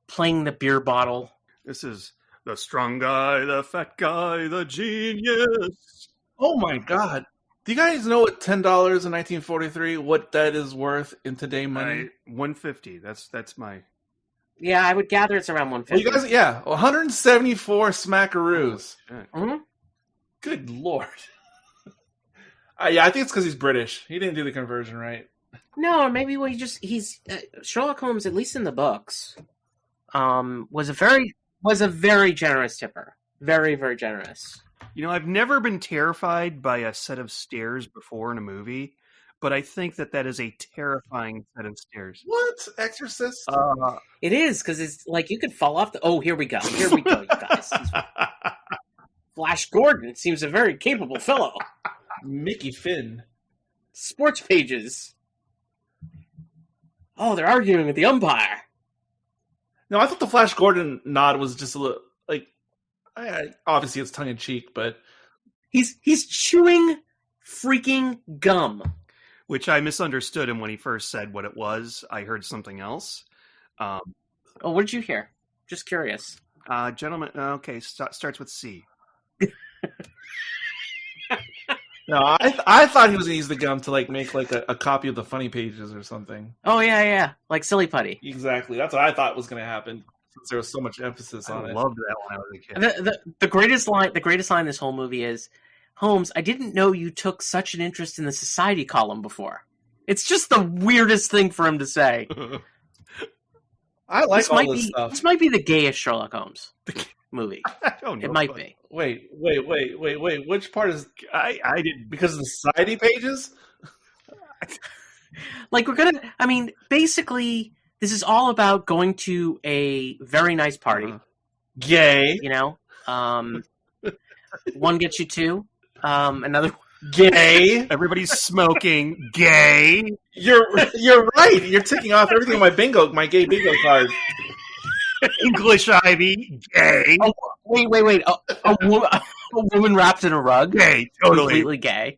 the beer bottle. This is the strong guy, the fat guy, the genius. Oh my God. Do you guys know what $10 in 1943, what that is worth in today money? $150. That's my... Yeah, I would gather it's around 150. Well, you guys, 174 smackaroos. Mm-hmm. Good Lord. I think it's because he's British. He didn't do the conversion right. No, maybe he's Sherlock Holmes, at least in the books, was a very generous tipper. Very, very generous. I've never been terrified by a set of stairs before in a movie, but I think that is a terrifying set of stairs. What? Exorcist? It is, because it's like you could fall off the... Oh, here we go, you guys. Flash Gordon seems a very capable fellow. Mickey Finn. Sports pages. Oh, they're arguing with the umpire. No, I thought the Flash Gordon nod was just a little like. Obviously, it's tongue in cheek, but he's chewing freaking gum, which I misunderstood him when he first said what it was. I heard something else. Oh, what did you hear? Just curious. Gentlemen, okay, starts with C. No, I thought he was gonna use the gum to like make like a copy of the funny pages or something. Oh yeah, like Silly Putty. Exactly, that's what I thought was gonna happen since there was so much emphasis on it. I loved that when I was a kid. The greatest line in this whole movie is, Holmes, I didn't know you took such an interest in the society column before. It's just the weirdest thing for him to say. I like all this stuff. This might be the gayest Sherlock Holmes movie. I don't know. It might be. Wait. Which part is... I didn't... Because of the society pages? Like, basically, this is all about going to a very nice party. Gay. One gets you two. Another... Gay. Everybody's smoking. Gay. You're right. You're ticking off everything on my gay bingo card. English Ivy. Gay. Oh, wait. A woman wrapped in a rug. Gay. Totally. Completely gay.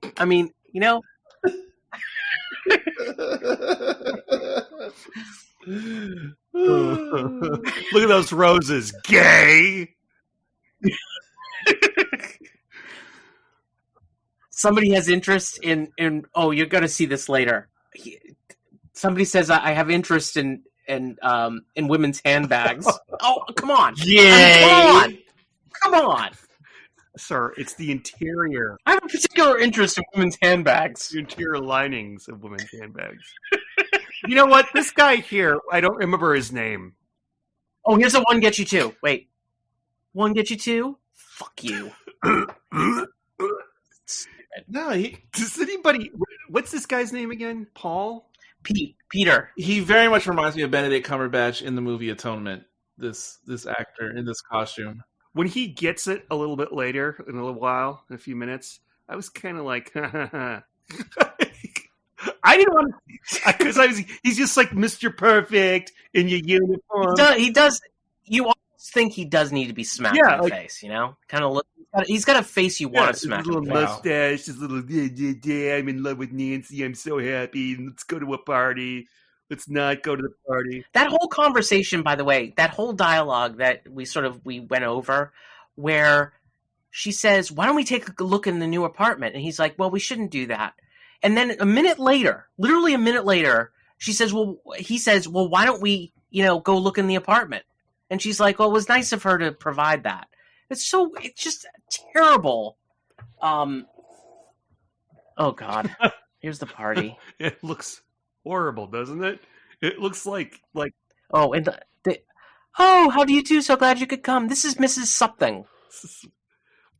Look at those roses. Gay. Somebody has interest in oh, you're going to see this later. Somebody says, I have interest in women's handbags. Oh, come on. Yeah. Come on. Sir, it's the interior. I have a particular interest in women's handbags. The interior linings of women's handbags. You know what? This guy here, I don't remember his name. Oh, here's a one get you two. Wait. One get you two? Fuck you. No, does anybody... What's this guy's name again? Paul? Peter. He very much reminds me of Benedict Cumberbatch in the movie Atonement. This actor in this costume. When he gets it a little bit later, in a little while, in a few minutes, I was kind of like, I didn't want to, because he's just like Mr. Perfect in your uniform. He does. You always think he does need to be smacked in the face, Kind of look. He's got a face you want to smack. His little mustache, his little, I'm in love with Nancy, I'm so happy, let's go to a party. Let's not go to the party. That whole conversation, by the way, that whole dialogue that we went over, where she says, why don't we take a look in the new apartment? And he's like, well, we shouldn't do that. And then literally a minute later, he says, well, why don't we, go look in the apartment? And she's like, well, it was nice of her to provide that. It's just terrible. Oh God, here's the party. It looks horrible, doesn't it? It looks like oh, and oh, how do you do? So glad you could come. This is Mrs. Something. This is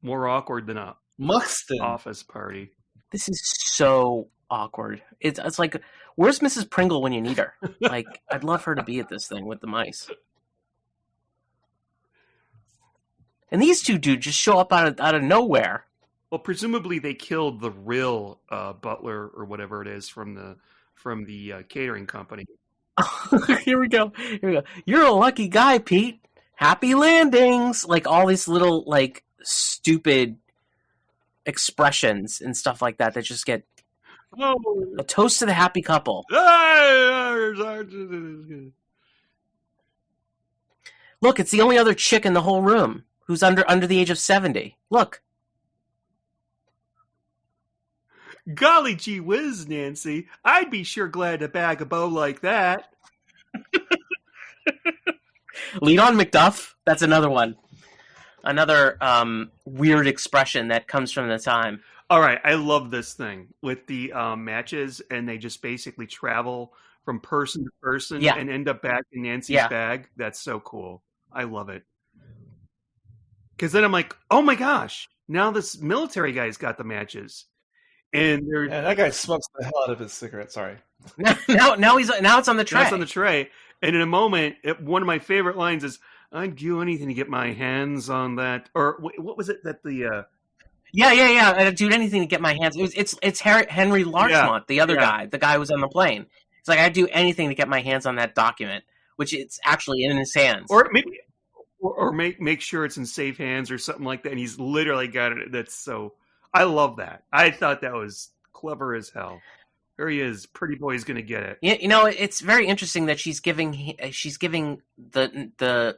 more awkward than a Muxton office party. This is so awkward. It's like, where's Mrs. Pringle when you need her? Like, I'd love her to be at this thing with the mice. And these two dudes just show up out of nowhere. Well, presumably they killed the real butler or whatever it is from the catering company. Here we go. You're a lucky guy, Pete. Happy landings. Like all these little like stupid expressions and stuff like that just get a toast to the happy couple. Look, it's the only other chick in the whole room who's under the age of 70. Look. Golly gee whiz, Nancy. I'd be sure glad to bag a bow like that. Lead on, Macduff. That's another one. Another weird expression that comes from the time. All right, I love this thing with the matches, and they just basically travel from person to person and end up back in Nancy's bag. That's so cool. I love it. Because then I'm like, oh my gosh, Now this military guy's got the matches, and they're Yeah, that guy smokes the hell out of his cigarette. Sorry. now it's on the tray. that's on the tray. And in a moment, one of my favorite lines is, "I'd do anything to get my hands on that." Or what was it that the? Yeah. I'd do anything to get my hands. It's Henry Larchmont, the other guy, the guy who was on the plane. It's like I'd do anything to get my hands on that document, which it's actually in his hands. Or maybe, or make sure it's in safe hands or something like that. And he's literally got it. That's so. I love that. I thought that was clever as hell. There he is. Pretty boy's going to get it. You know, it's very interesting that she's giving the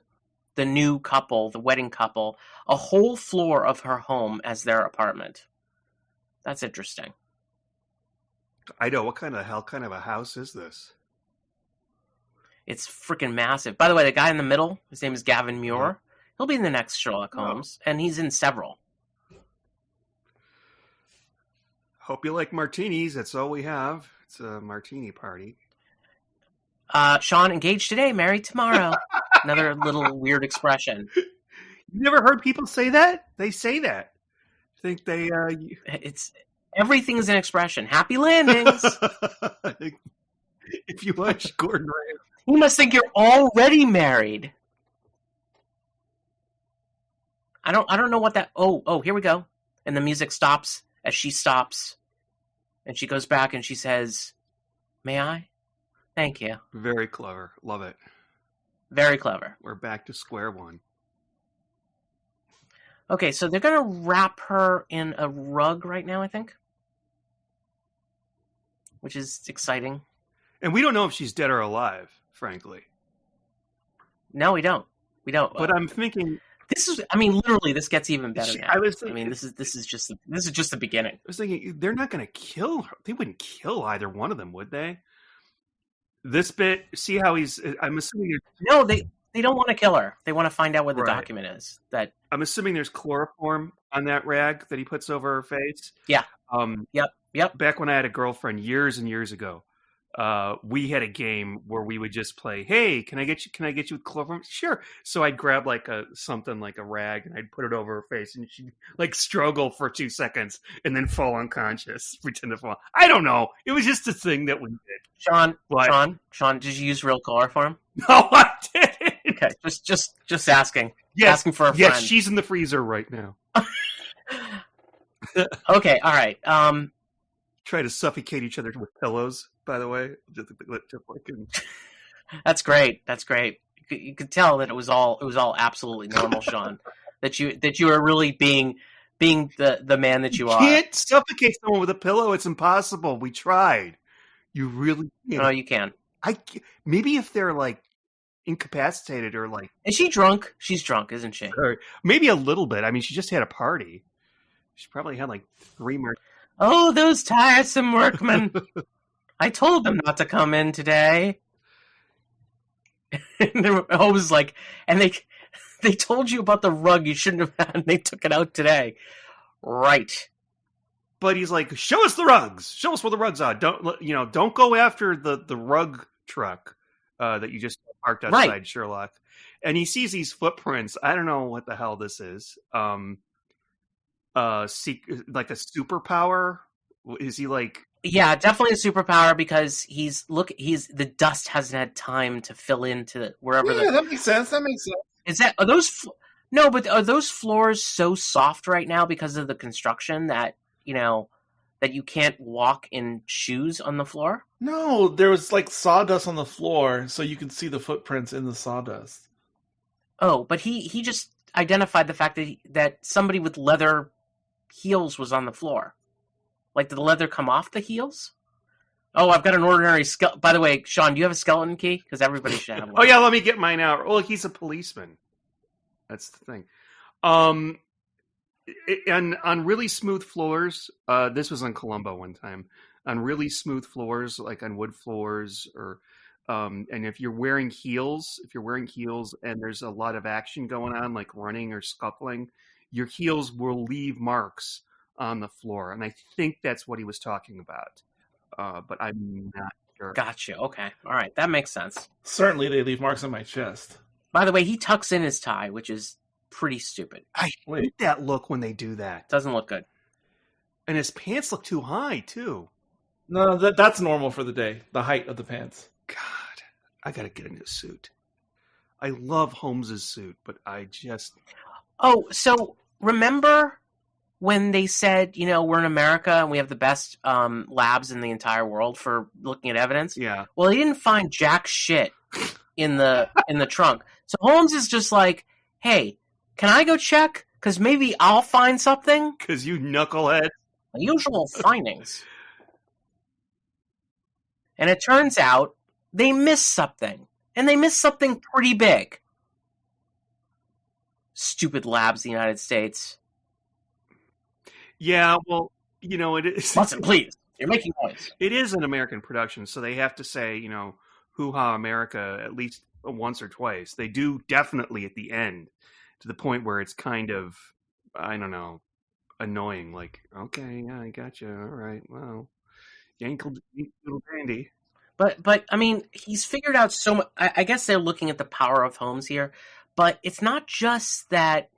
new couple, the wedding couple, a whole floor of her home as their apartment. That's interesting. I know. What kind of a house is this? It's freaking massive. By the way, the guy in the middle, his name is Gavin Muir. He'll be in the next Sherlock Holmes, and he's in several. Hope you like martinis. That's all we have. It's a martini party. Sean, engaged today, married tomorrow. Another little weird expression. You never heard people say that? They say that. I think they... It's everything's an expression. Happy landings. If you watch Gordon Ramsay. You must think you're already married. I don't know what that... Oh, here we go. And the music stops as she stops. And she goes back and she says, "May I? Thank you." Very clever. Love it. Very clever. We're back to square one. Okay, so they're going to wrap her in a rug right now, I think. Which is exciting. And we don't know if she's dead or alive, frankly. No, we don't. But I'm thinking... literally, this gets even better now. This is just the beginning. I was thinking, they're not going to kill her. They wouldn't kill either one of them, would they? This bit, see how he's... I'm assuming... No, they don't want to kill her. They want to find out where the document is. That I'm assuming there's chloroform on that rag that he puts over her face. Yeah. Yep. Back when I had a girlfriend years and years ago, we had a game where we would just play, "Hey, can I get you with chloroform?" Sure. So I'd grab something like a rag and I'd put it over her face and she'd struggle for 2 seconds and then fall unconscious, pretend to fall. I don't know. It was just a thing that we did. Sean, did you use real chloroform? No, I didn't. Okay, just asking. Yes, asking for a friend. Yes, she's in the freezer right now. Okay, all right. Try to suffocate each other with pillows, by the way. That's great. You could tell that it was all absolutely normal, Sean. that you are really being the man that you are. You can't suffocate someone with a pillow. It's impossible. We tried. You really can't. No, you can. Maybe if they're incapacitated or Is she drunk? She's drunk, isn't she? Maybe a little bit. I mean, she just had a party. She probably had 3 more. Oh, those tiresome workmen. I told them not to come in today. And I was like, and they told you about the rug you shouldn't have had, and they took it out today. Right. But he's like, "Show us the rugs. Show us where the rugs are. Don't go after the rug truck that you just parked outside Sherlock." And he sees these footprints. I don't know what the hell this is. Like a superpower? Is he Yeah, definitely a superpower because the dust hasn't had time to fill into wherever. Yeah, that makes sense. Are those floors so soft right now because of the construction that that you can't walk in shoes on the floor? No, there was sawdust on the floor, so you can see the footprints in the sawdust. Oh, but he just identified the fact that somebody with leather heels was on the floor. Did the leather come off the heels? Oh, I've got an ordinary skeleton. By the way, Sean, do you have a skeleton key? Because everybody should have one. Oh, yeah, let me get mine out. Oh, he's a policeman. That's the thing. And on really smooth floors, this was on Columbo one time, on really smooth floors, like on wood floors, or and if you're wearing heels and there's a lot of action going on, like running or scuffling, your heels will leave marks on the floor. And I think that's what he was talking about. But I'm not sure. Gotcha. Okay. All right. That makes sense. Certainly they leave marks on my chest. By the way, he tucks in his tie, which is pretty stupid. I hate that look when they do that. Doesn't look good. And his pants look too high, too. No, that's normal for the day. The height of the pants. God, I got to get a new suit. I love Holmes's suit, but I just... Oh, so remember when they said, we're in America and we have the best labs in the entire world for looking at evidence? Yeah. Well, they didn't find jack shit in the trunk. So Holmes is just like, hey, can I go check? Because maybe I'll find something. Because you knucklehead. Usual findings. And it turns out they missed something. And they missed something pretty big. Stupid labs in the United States. Yeah, well, it is... Watson, please. You're making noise. It is an American production, so they have to say, hoo-ha America at least once or twice. They do definitely at the end, to the point where it's kind of, I don't know, annoying. Like, okay, yeah, I got you. All right, well, Yankle little dandy. But I mean, he's figured out so much. I guess they're looking at the power of Holmes here, but it's not just that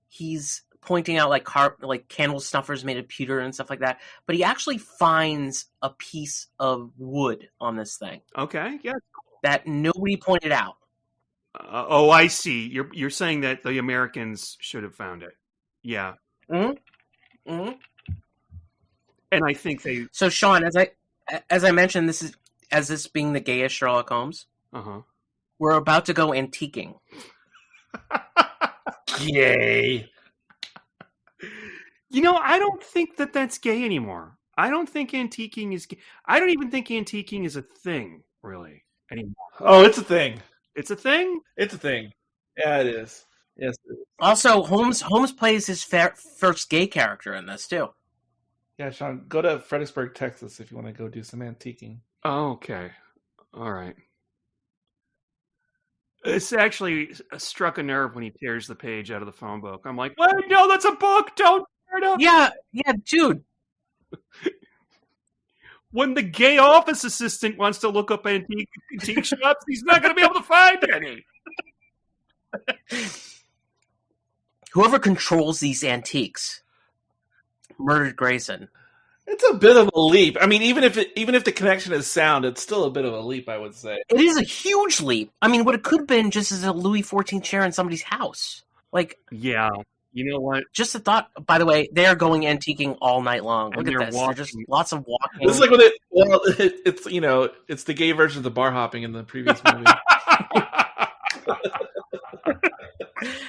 he's pointing out like candle snuffers made of pewter and stuff like that, but he actually finds a piece of wood on this thing. Okay, yeah, that nobody pointed out. Oh, I see. You're saying that the Americans should have found it. Yeah. Mm-hmm. Mm-hmm. And I think they... So, Sean, as I mentioned, this being the gayest Sherlock Holmes, we're about to go antiquing. Yay. I don't think that that's gay anymore. I don't think antiquing is gay. I don't even think antiquing is a thing, really, anymore. Oh, it's a thing. It's a thing? It's a thing. Yeah, it is. Yes, it is. Also, Holmes plays his first gay character in this, too. Yeah, Sean, go to Fredericksburg, Texas if you want to go do some antiquing. Oh, okay. All right. It's actually struck a nerve when he tears the page out of the phone book. I'm like, what? No, that's a book. Don't tear it up. Yeah, dude. When the gay office assistant wants to look up antique shops, he's not going to be able to find any. Whoever controls these antiques murdered Grayson. It's a bit of a leap. I mean, even if the connection is sound, it's still a bit of a leap, I would say. It is a huge leap. I mean, what it could have been just as a Louis XIV chair in somebody's house. Like, yeah, you know what? Just a thought. By the way, they are going antiquing all night long. Look at this. Walking. There's just lots of walking. This is like it's the gay version of the bar hopping in the previous movie.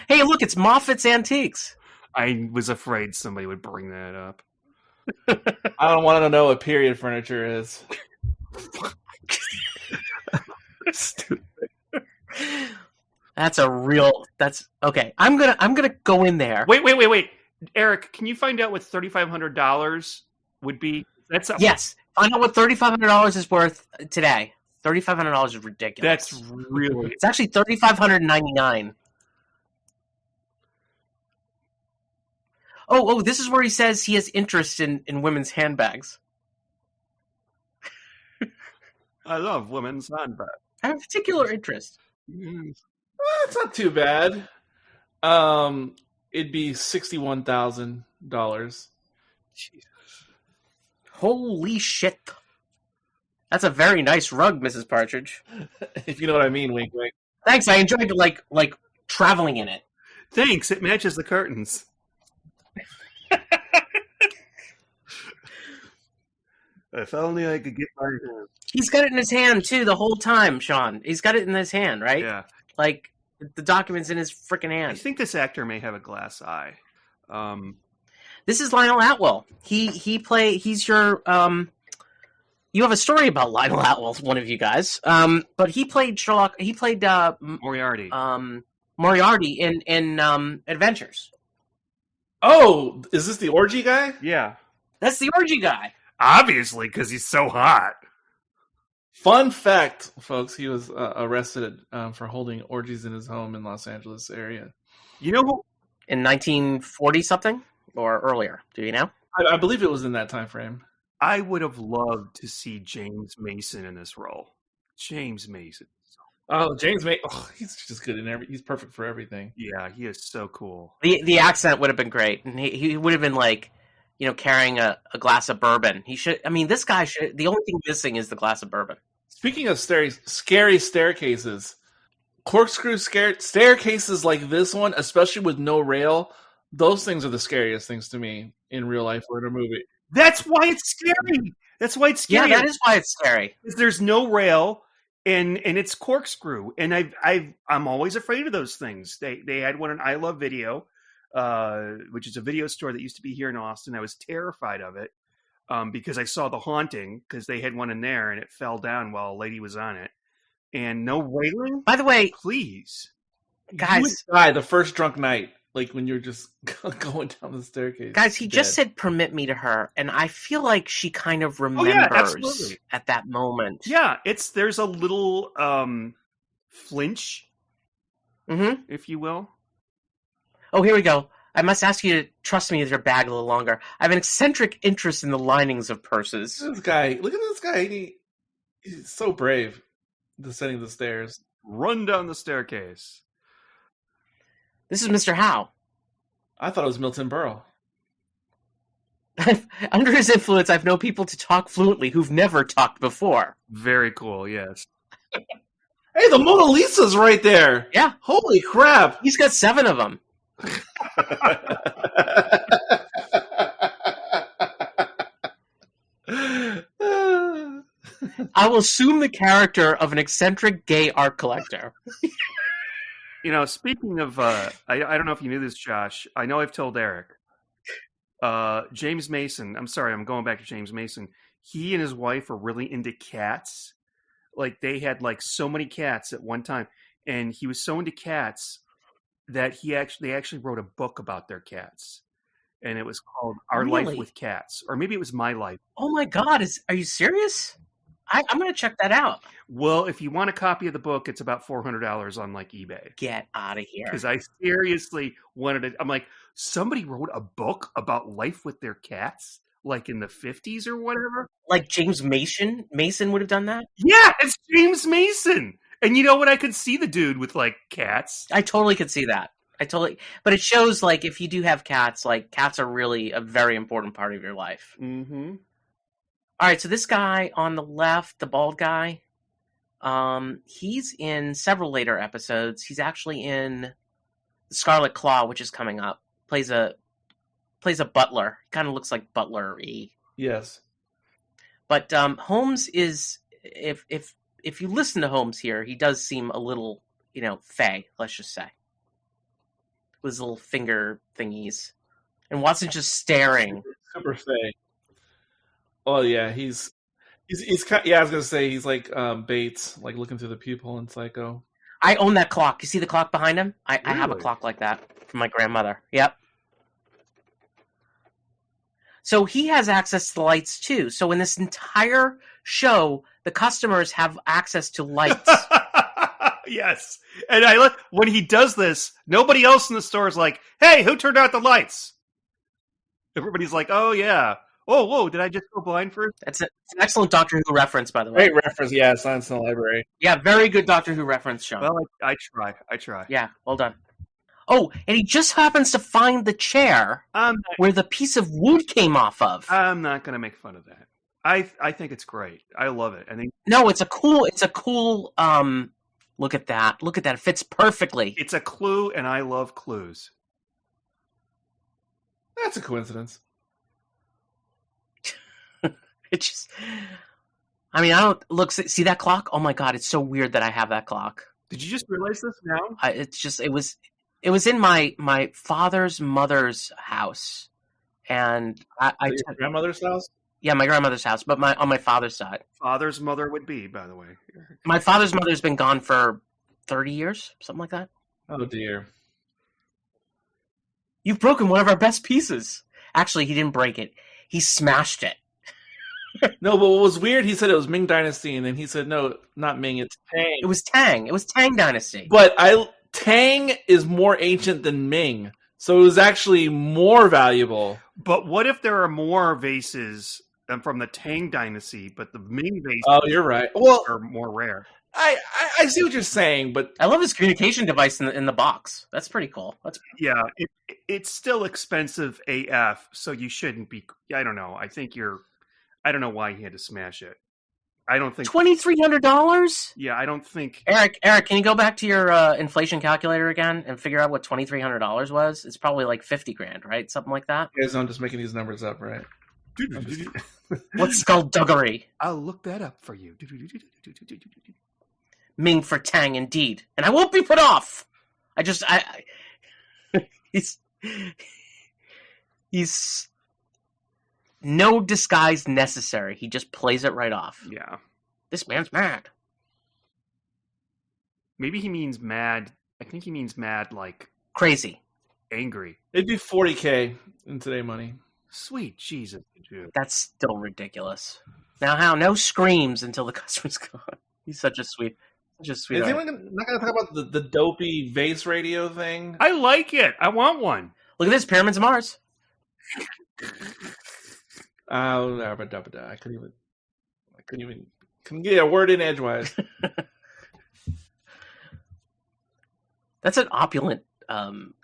Hey, look, it's Moffat's Antiques. I was afraid somebody would bring that up. I don't want to know what period furniture is. Stupid. That's okay. I'm gonna go in there. Wait. Eric, can you find out what $3,500 would be? Yes. Find out what $3,500 is worth today. $3,500 is ridiculous. That's really... It's actually $3,599. Oh, this is where he says he has interest in women's handbags. I love women's handbags. I have a particular interest. It's not too bad. It'd be $61,000. Jesus. Holy shit. That's a very nice rug, Mrs. Partridge. If you know what I mean, wink, wink. Thanks, I enjoyed like traveling in it. Thanks, it matches the curtains. If only I could get my hand. He's got it in his hand, too, the whole time, Sean. He's got it in his hand, right? Yeah. Like, the document's in his freaking hand. I think this actor may have a glass eye. This is Lionel Atwill. He's your... You have a story about Lionel Atwill, one of you guys. But he played Sherlock... He played... Moriarty. Moriarty in Adventures. Oh, is this the orgy guy? Yeah. That's the orgy guy. Obviously, because he's so hot. Fun fact, folks, he was arrested for holding orgies in his home in Los Angeles area. You know who? In 1940-something? Or earlier. Do you know? I believe it was in that time frame. I would have loved to see James Mason in this role. James Mason. Oh, James May. Oh, he's just good in he's perfect for everything. Yeah, he is so cool. The accent would have been great, and he would have been like, carrying a glass of bourbon. He should. I mean, this guy should. The only thing missing is the glass of bourbon. Speaking of scary staircases, corkscrew staircases like this one, especially with no rail, those things are the scariest things to me in real life or in a movie. That's why it's scary. That's why it's scary. Yeah, that is why it's scary. There's no rail, and it's corkscrew, and I'm always afraid of those things. They had one in I Love Video, which is a video store that used to be here in Austin. I was terrified of it because I saw The Haunting, because they had one in there, and it fell down while a lady was on it. And no railing? By the way, please. Guys. The first drunk night, like when you're just going down the staircase. Guys, he just said permit me to her, and I feel like she kind of remembers at that moment. Yeah, there's a little flinch, if you will. Oh, here we go. I must ask you to trust me with your bag a little longer. I have an eccentric interest in the linings of purses. Look at this guy. He's so brave, descending the stairs. Run down the staircase. This is Mr. Howe. I thought it was Milton Berle. Under his influence, I've known people to talk fluently who've never talked before. Very cool, yes. Hey, the Mona Lisa's right there. Yeah. Holy crap. He's got 7 of them. I will assume the character of an eccentric gay art collector. Speaking of, I don't know if you knew this, Josh. I know I've told Eric. James Mason. I'm sorry, I'm going back to James Mason. He and his wife are really into cats. Like, they had so many cats at one time, and he was so into cats that they actually wrote a book about their cats, and it was called Our Life with Cats, or maybe it was My Life. Oh my God! Are you serious? I'm going to check that out. Well, if you want a copy of the book, it's about $400 on eBay. Get out of here! Because I seriously wanted it. I'm like, somebody wrote a book about life with their cats, like in the 50s or whatever. Like James Mason would have done that. Yeah, it's James Mason. And you know what? I could see the dude with cats. I totally could see that. But it shows if you do have cats, cats are really a very important part of your life. Mm-hmm. All right, so this guy on the left, the bald guy, he's in several later episodes. He's actually in The Scarlet Claw, which is coming up. Plays a butler. He kind of looks like Butler-y. Yes. But Holmes is, if you listen to Holmes here, he does seem a little, fey, let's just say. With his little finger thingies. And Watson's just staring. Super fey. Oh yeah, he's I was gonna say he's like Bates, looking through the peephole in Psycho. I own that clock. You see the clock behind him? I have a Really? clock like that from my grandmother. Yep. So he has access to the lights too. So in this entire show, the customers have access to lights. Yes. And when he does this, nobody else in the store is like, hey, who turned out the lights? Everybody's like, oh yeah. Oh, whoa, did I just go blind for it? It's an excellent Doctor Who reference, by the way. Great reference, yeah, Science in the Library. Yeah, very good Doctor Who reference, Sean. Well, I try. Yeah, well done. Oh, and he just happens to find the chair where the piece of wood came off of. I'm not going to make fun of that. I think it's great. I love it. I think it's a cool. Look at that. Look at that. It fits perfectly. It's a clue, and I love clues. That's a coincidence. It's just, I don't see that clock. Oh my God, it's so weird that I have that clock. Did you just realize this now? It was in my father's mother's house, and Your grandmother's house. Yeah, my grandmother's house, but on my father's side. Father's mother would be, by the way. My father's mother's been gone for 30 years, something like that. Oh dear. You've broken one of our best pieces. Actually, he didn't break it. He smashed it. No, but what was weird, he said it was Ming Dynasty, and then he said, no, not Ming, it's Tang. It was Tang. It was Tang Dynasty. But Tang is more ancient than Ming, so it was actually more valuable. But what if there are more vases from the Tang Dynasty, but the Ming vases Oh, you're right. Well, are more rare. I see what you're saying, but I love his communication device in the box. That's pretty cool. Yeah, it's still expensive AF, so you shouldn't be. I don't know. I don't know why he had to smash it. I don't think $2,300. Yeah, I don't think. Eric, can you go back to your inflation calculator again and figure out what $2,300 was? It's probably like $50,000, right? Something like that. you guys know I'm just making these numbers up, right? What's skullduggery? I'll look that up for you. Ming for Tang, indeed, and I won't be put off. He's no disguise necessary. He just plays it right off. Yeah. This man's mad. Maybe he means mad. I think he means mad, like Crazy. angry. It'd be $40K in today money. Sweet Jesus, dude. That's still ridiculous. Now, how? No screams until the customer's gone. He's such a sweet. Is anyone not going to talk about the dopey vase radio thing? I like it. I want one. Look at this, Pyramids of Mars. I couldn't get a word in edgewise. That's an opulent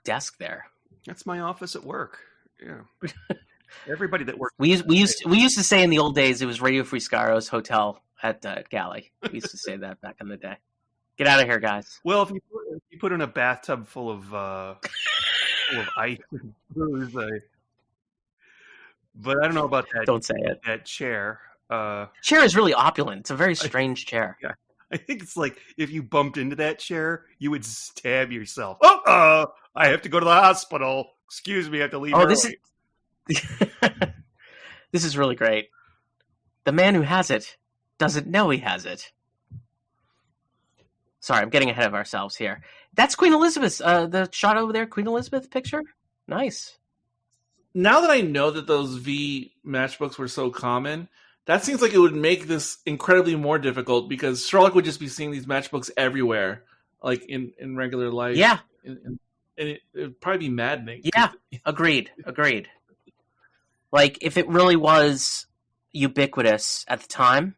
desk there. That's my office at work. Yeah. Everybody that works. We used to say in the old days it was Radio Free Scaro's hotel at Galley. We used to say that back in the day. Get out of here, guys. Well, if you put in a bathtub full of ice and booze, but I don't know about that. Don't say it. That chair. Chair is really opulent. It's a very strange chair. Yeah. I think it's like if you bumped into that chair, you would stab yourself. Oh, I have to go to the hospital. Excuse me, I have to leave early. This is really great. The man who has it doesn't know he has it. Sorry, I'm getting ahead of ourselves here. That's Queen Elizabeth. The shot over there, Queen Elizabeth picture. Nice. Now that I know that those V matchbooks were so common, that seems like it would make this incredibly more difficult because Sherlock would just be seeing these matchbooks everywhere, like in regular life. Yeah. And it would probably be maddening. Yeah, agreed. Like, if it really was ubiquitous at the time,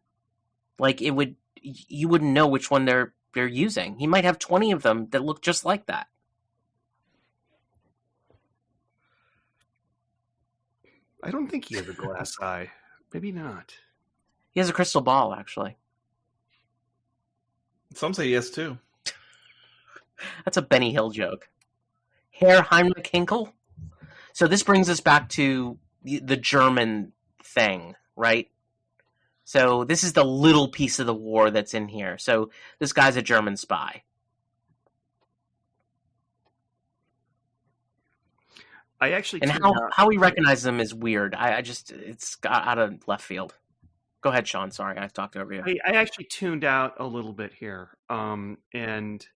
like, you wouldn't know which one they're using. He might have 20 of them that look just like that. I don't think he has a glass eye. Maybe not. He has a crystal ball, actually. Some say yes, too. That's a Benny Hill joke. Herr Heinrich Hinkel? So this brings us back to the German thing, right? So this is the little piece of the war that's in here. So this guy's a German spy. I actually and how he recognizes them is weird. It's out of left field. Go ahead, Sean. Sorry, I talked over you. I actually tuned out a little bit here, and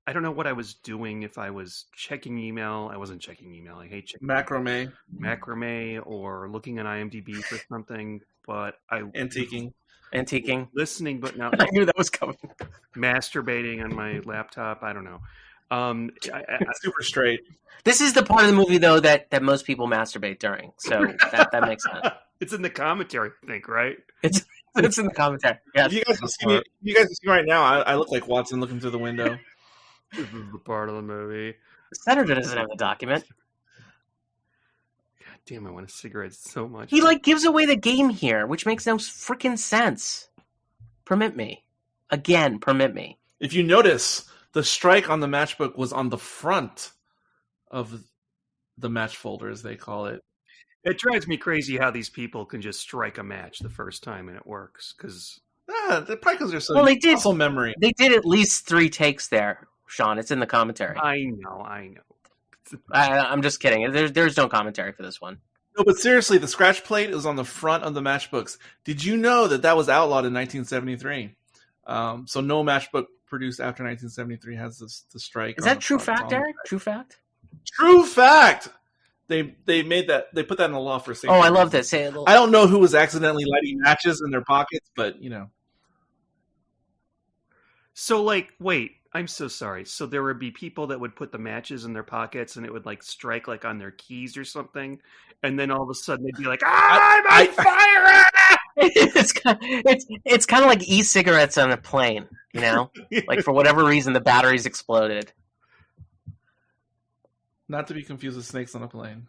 I don't know what I was doing. If I was checking email, I wasn't checking email. I hate checking macrame or looking on IMDb for something. But antiquing, listening, but not. I knew that was coming. Masturbating on my laptop. I don't know. Super straight. This is the part of the movie, though, that most people masturbate during. So that makes sense. It's in the commentary, I think, right? It's in the commentary. Yeah. You guys can see right now. I look like Watson looking through the window. This is the part of the movie. The senator doesn't have the document. God damn, I want a cigarette so much. He gives away the game here, which makes no freaking sense. Permit me. Again, permit me. If you notice, the strike on the matchbook was on the front of the match folder, as they call it. It drives me crazy how these people can just strike a match the first time and it works. Because probably because they're so muscle memory. They did at least 3 takes there, Sean. It's in the commentary. I know. I'm just kidding. There's no commentary for this one. No, but seriously, the scratch plate is on the front of the matchbooks. Did you know that was outlawed in 1973? So no matchbook produced after 1973 has the strike. Is that true fact, Eric? True fact? True fact. They made that. They put that in the law for safety. Oh, I love that. I don't know who was accidentally lighting matches in their pockets, but So, wait. I'm so sorry. So there would be people that would put the matches in their pockets and it would like strike like on their keys or something. And then all of a sudden they'd be like, I'm on fire! It's kind of like e-cigarettes on a plane, you know? Like for whatever reason, the batteries exploded. Not to be confused with snakes on a plane.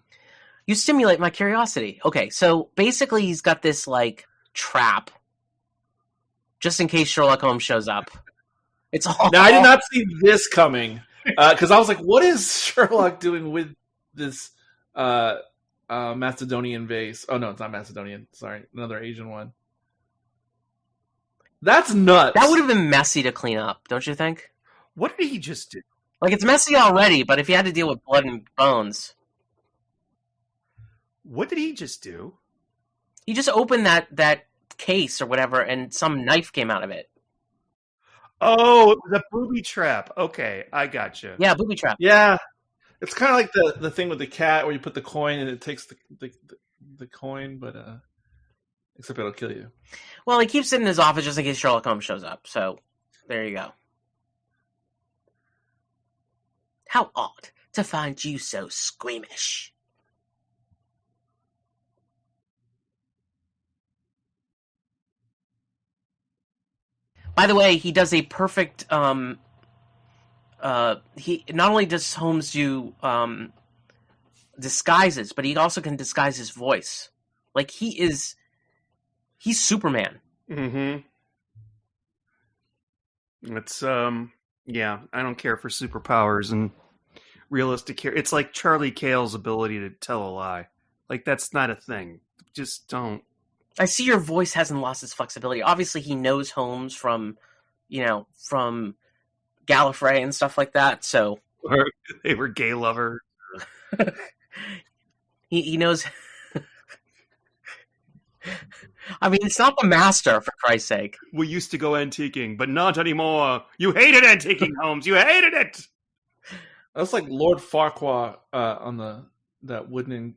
You stimulate my curiosity. Okay, so basically he's got this like trap just in case Sherlock Holmes shows up. It's all. Now I did not see this coming because I was like, "What is Sherlock doing with this Macedonian vase?" Oh no, it's not Macedonian. Sorry, another Asian one. That's nuts. That would have been messy to clean up, don't you think? What did he just do? Like it's messy already, but if you had to deal with blood and bones, what did he just do? He just opened that case or whatever, and some knife came out of it. Oh, it was a booby trap. Okay, I gotcha. Yeah, booby trap. Yeah, it's kind of like the thing with the cat where you put the coin and it takes the coin, but except it'll kill you. Well, he keeps it in his office just in case Sherlock Holmes shows up. So there you go. How odd to find you so squeamish. By the way, he does a perfect. He not only does Holmes do disguises, but he also can disguise his voice. Like he's Superman. Mm-hmm. It's yeah. I don't care for superpowers and realistic care. It's like Charlie Cale's ability to tell a lie. Like that's not a thing. Just don't. I see your voice hasn't lost its flexibility. Obviously, he knows Holmes from Gallifrey and stuff like that. So they were gay lovers. he knows. I mean, it's not the Master, for Christ's sake. We used to go antiquing, but not anymore. You hated antiquing, Holmes. You hated it. That's like Lord Farquhar on that wooden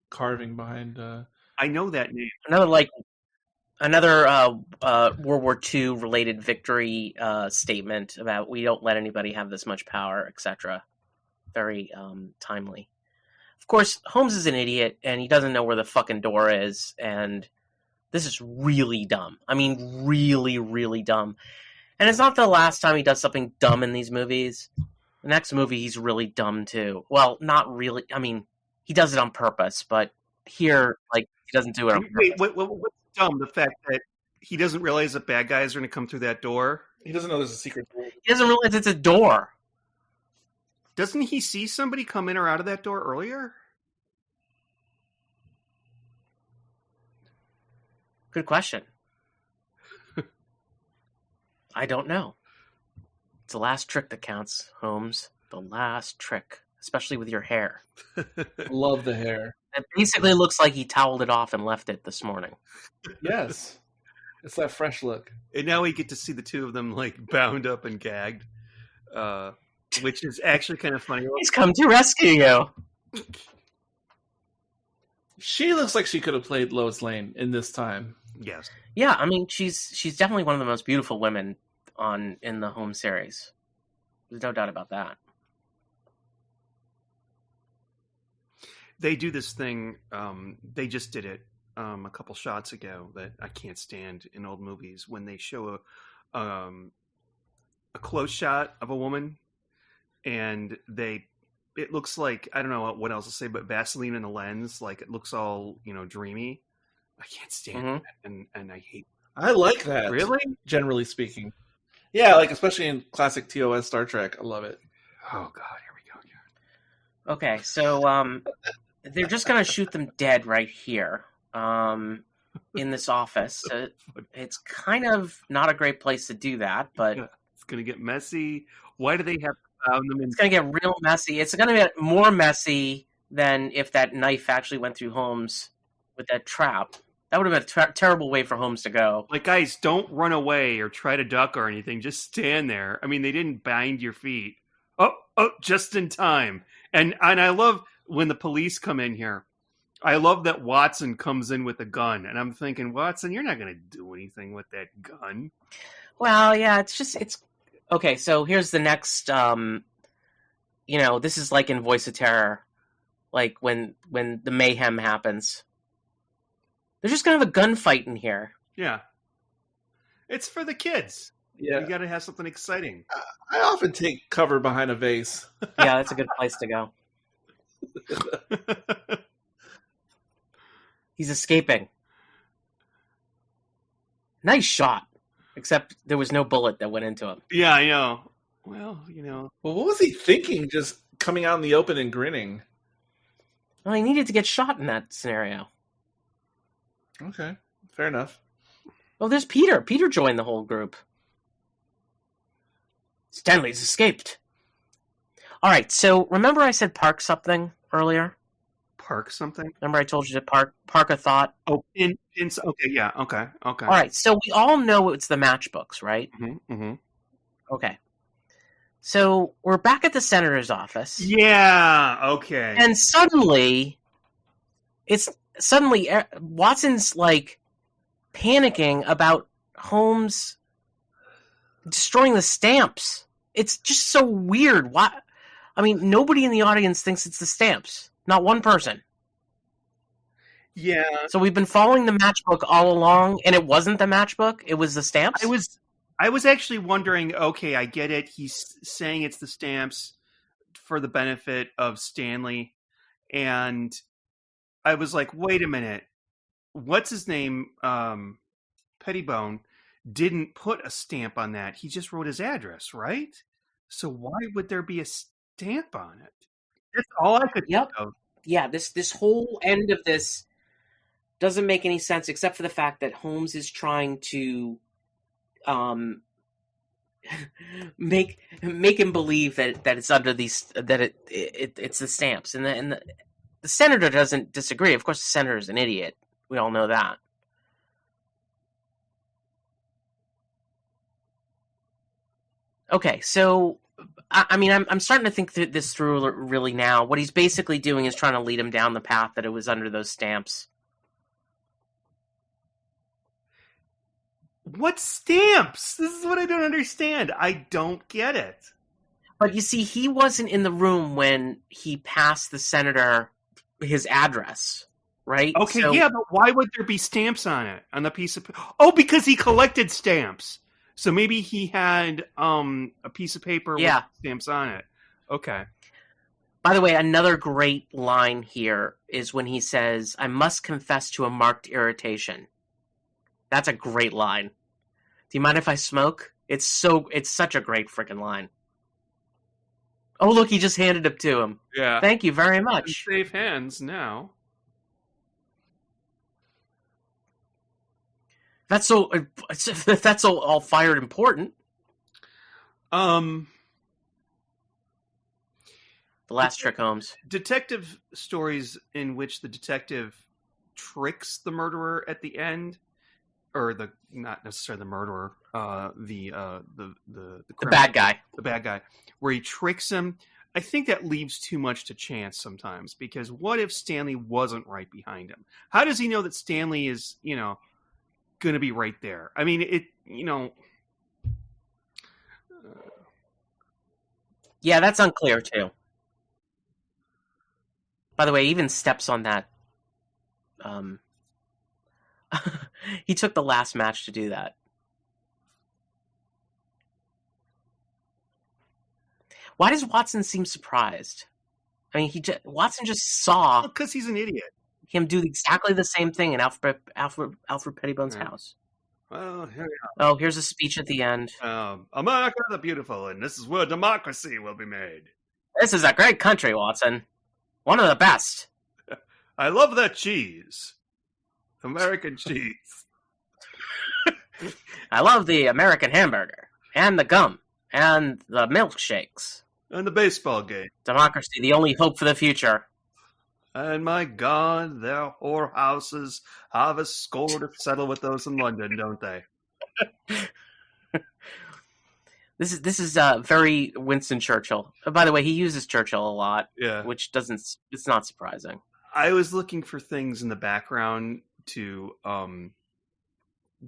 carving behind. I know that name. Another World War II related victory statement about we don't let anybody have this much power, etc. Very timely. Of course, Holmes is an idiot and he doesn't know where the fucking door is, and this is really dumb. I mean, really, really dumb. And it's not the last time he does something dumb in these movies. The next movie, he's really dumb too. Well, not really. I mean, he does it on purpose, but here, like, he doesn't do it on purpose. Wait, what's dumb? The fact that he doesn't realize that bad guys are going to come through that door? He doesn't know there's a secret door. He doesn't realize it's a door. Doesn't he see somebody come in or out of that door earlier? Good question. I don't know. It's the last trick that counts, Holmes. The last trick. Especially with your hair. Love the hair. It basically looks like he toweled it off and left it this morning. Yes. It's that fresh look. And now we get to see the two of them like bound up and gagged. Which is actually kind of funny. He's come to rescue you. She looks like she could have played Lois Lane in this time. Yes. Yeah, I mean she's definitely one of the most beautiful women in the Holmes series. There's no doubt about that. They do this thing. They just did it a couple shots ago that I can't stand in old movies when they show a close shot of a woman, and it looks like, I don't know what else to say, but Vaseline in a lens, like it looks all dreamy. I can't stand that, and I hate. I like that. Really, generally speaking, yeah, like especially in classic TOS Star Trek, I love it. Oh God, here we go again. Okay, so they're just gonna shoot them dead right here, in this office. It's kind of not a great place to do that, but it's gonna get messy. Why do they have to bound them in? It's gonna get real messy. It's gonna get more messy than if that knife actually went through Holmes with that trap. That would have been a terrible way for Holmes to go. Like, guys, don't run away or try to duck or anything. Just stand there. I mean, they didn't bind your feet. Oh, just in time. And I love when the police come in here. I love that Watson comes in with a gun. And I'm thinking, Watson, you're not going to do anything with that gun. Well, yeah, it's Okay, so here's the next. This is like in Voice of Terror, like when the mayhem happens. They're just gonna have a gunfight in here. Yeah. It's for the kids. Yeah. You got to have something exciting. I often take cover behind a vase. Yeah, that's a good place to go. He's escaping. Nice shot. Except there was no bullet that went into him. Yeah, I know. Well, Well, what was he thinking just coming out in the open and grinning? Well, he needed to get shot in that scenario. Okay, fair enough. Oh, there's Peter. Peter joined the whole group. Stanley's escaped. All right, so remember I said park something earlier? Park something? Remember I told you to park a thought? Oh, okay, yeah, okay. All right, so we all know it's the matchbooks, right? Mm-hmm, mm-hmm. Okay. So we're back at the senator's office. Yeah, okay. And suddenly Watson's like panicking about Holmes destroying the stamps. It's just so weird. Why? I mean, nobody in the audience thinks it's the stamps. Not one person. Yeah. So we've been following the matchbook all along, and it wasn't the matchbook. It was the stamps. I was actually wondering, okay, I get it. He's saying it's the stamps for the benefit of Stanley. And I was like, wait a minute. What's his name? Pettibone didn't put a stamp on that. He just wrote his address, right? So why would there be a stamp on it? That's all I could think of. Yeah, this whole end of this doesn't make any sense except for the fact that Holmes is trying to make him believe that it's under these it's the stamps, and the senator doesn't disagree. Of course, the senator is an idiot. We all know that. Okay, so I mean, I'm starting to think this through really now. What he's basically doing is trying to lead him down the path that it was under those stamps. What stamps? This is what I don't understand. I don't get it. But you see, he wasn't in the room when he passed the senator his address, right? Okay, yeah, but why would there be stamps on it, on the piece of... Oh, because he collected stamps. So maybe he had a piece of paper with stamps on it. Okay. By the way, another great line here is when he says, "I must confess to a marked irritation." That's a great line. Do you mind if I smoke? It's such a great freaking line. Oh, look, he just handed it to him. Yeah. Thank you very much. Safe hands now. That's all fired important. The last trick, Holmes. Detective stories in which the detective tricks the murderer at the end, or not necessarily the murderer, the bad guy. The bad guy, where he tricks him. I think that leaves too much to chance sometimes, because what if Stanley wasn't right behind him? How does he know that Stanley is, going to be right there? I mean, yeah, that's unclear too. By the way, he even steps on that. He took the last match to do that. Why does Watson seem surprised? I mean, Watson just saw because he's an idiot. Him do exactly the same thing in Alfred Pettibone's house. Well, here we go. Oh, here's a speech at the end. America the beautiful, and this is where democracy will be made. This is a great country, Watson. One of the best. I love that cheese. American cheese. I love the American hamburger, and the gum, and the milkshakes. And the baseball game. Democracy, the only hope for the future. And my God, their whorehouses have a score to settle with those in London, don't they? This is very Winston Churchill. By the way, he uses Churchill a lot, which it's not surprising. I was looking for things in the background to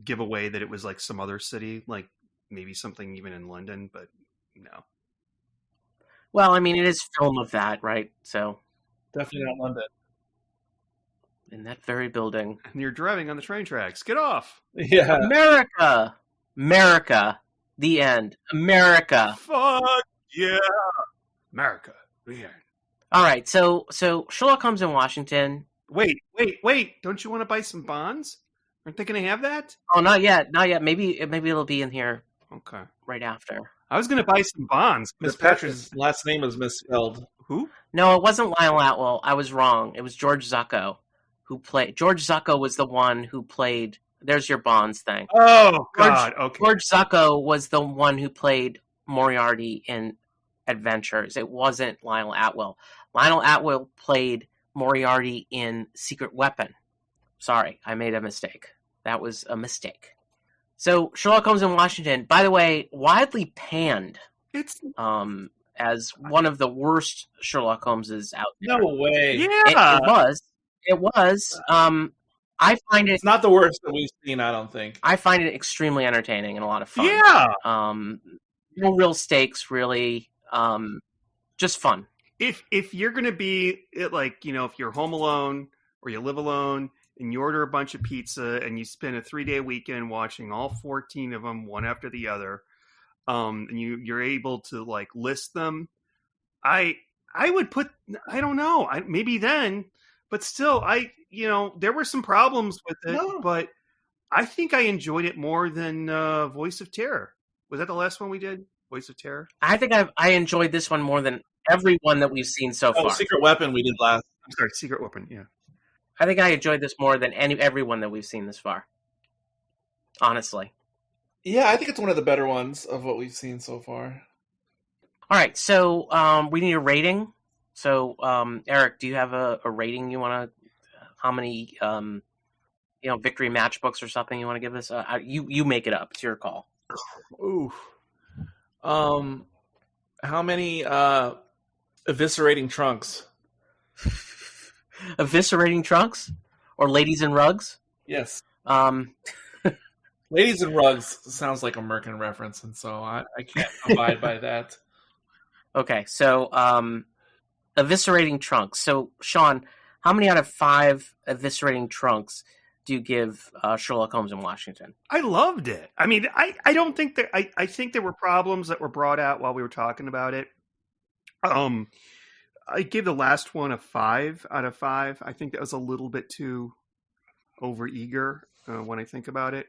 give away that it was like some other city, like maybe something even in London, but no. Well, I mean, it is film of that, right? So Definitely not London. in that very building, And you're driving on the train tracks. Get off. Yeah. America, the end. America. Fuck yeah. America. The end. All right, so Sherlock Holmes in Washington. Wait. Don't you want to buy some bonds? Aren't they going to have that? Oh, not yet. Maybe it'll be in here Okay. right after. I was going to buy some bonds. Miss Patrick's last name was misspelled. Who? No, it wasn't Lionel Atwill. I was wrong. It was George Zucco who played. George Zucco was the one who played. There's your Bonds thing. Oh, God. Okay. George Zucco was the one who played Moriarty in Adventures. It wasn't Lionel Atwill. Lionel Atwill played Moriarty in Secret Weapon. Sorry, I made a mistake. That was a mistake. So Sherlock Holmes in Washington, by the way, widely panned It's as one of the worst Sherlock Holmeses out there. No way. yeah. It was. I find it. It's not the worst that we've seen, I don't think. I find it extremely entertaining and a lot of fun. Yeah. No real stakes, really. Just fun. If you're going to be like, if you're home alone or you live alone and you order a bunch of pizza and you spend a 3-day weekend watching all 14 of them one after the other, and you're able to like list them, I would put, I don't know, maybe then, but still, there were some problems with it, but I think I enjoyed it more than Voice of Terror. Was that the last one we did? Voice of Terror? I think I enjoyed this one more than every one that we've seen so far. Secret Weapon we did last. I'm sorry, Secret Weapon, yeah. I think I enjoyed this more than every one that we've seen this far. Honestly. Yeah, I think it's one of the better ones of what we've seen so far. All right, so we need a rating. So, Eric, do you have a rating you want to? How many, victory matchbooks or something you want to give this? You make it up. It's your call. Ooh. How many eviscerating trunks? Eviscerating trunks or ladies in rugs? Yes. Um, Ladies in rugs sounds like a Merkin reference, and so I can't abide by that. Okay, so eviscerating trunks. So, Sean, how many out of 5 eviscerating trunks do you give Sherlock Holmes in Washington? I loved it. I mean, I don't think that I think there were problems that were brought out while we were talking about it. I gave the last one a 5 out of 5. I think that was a little bit too overeager when I think about it.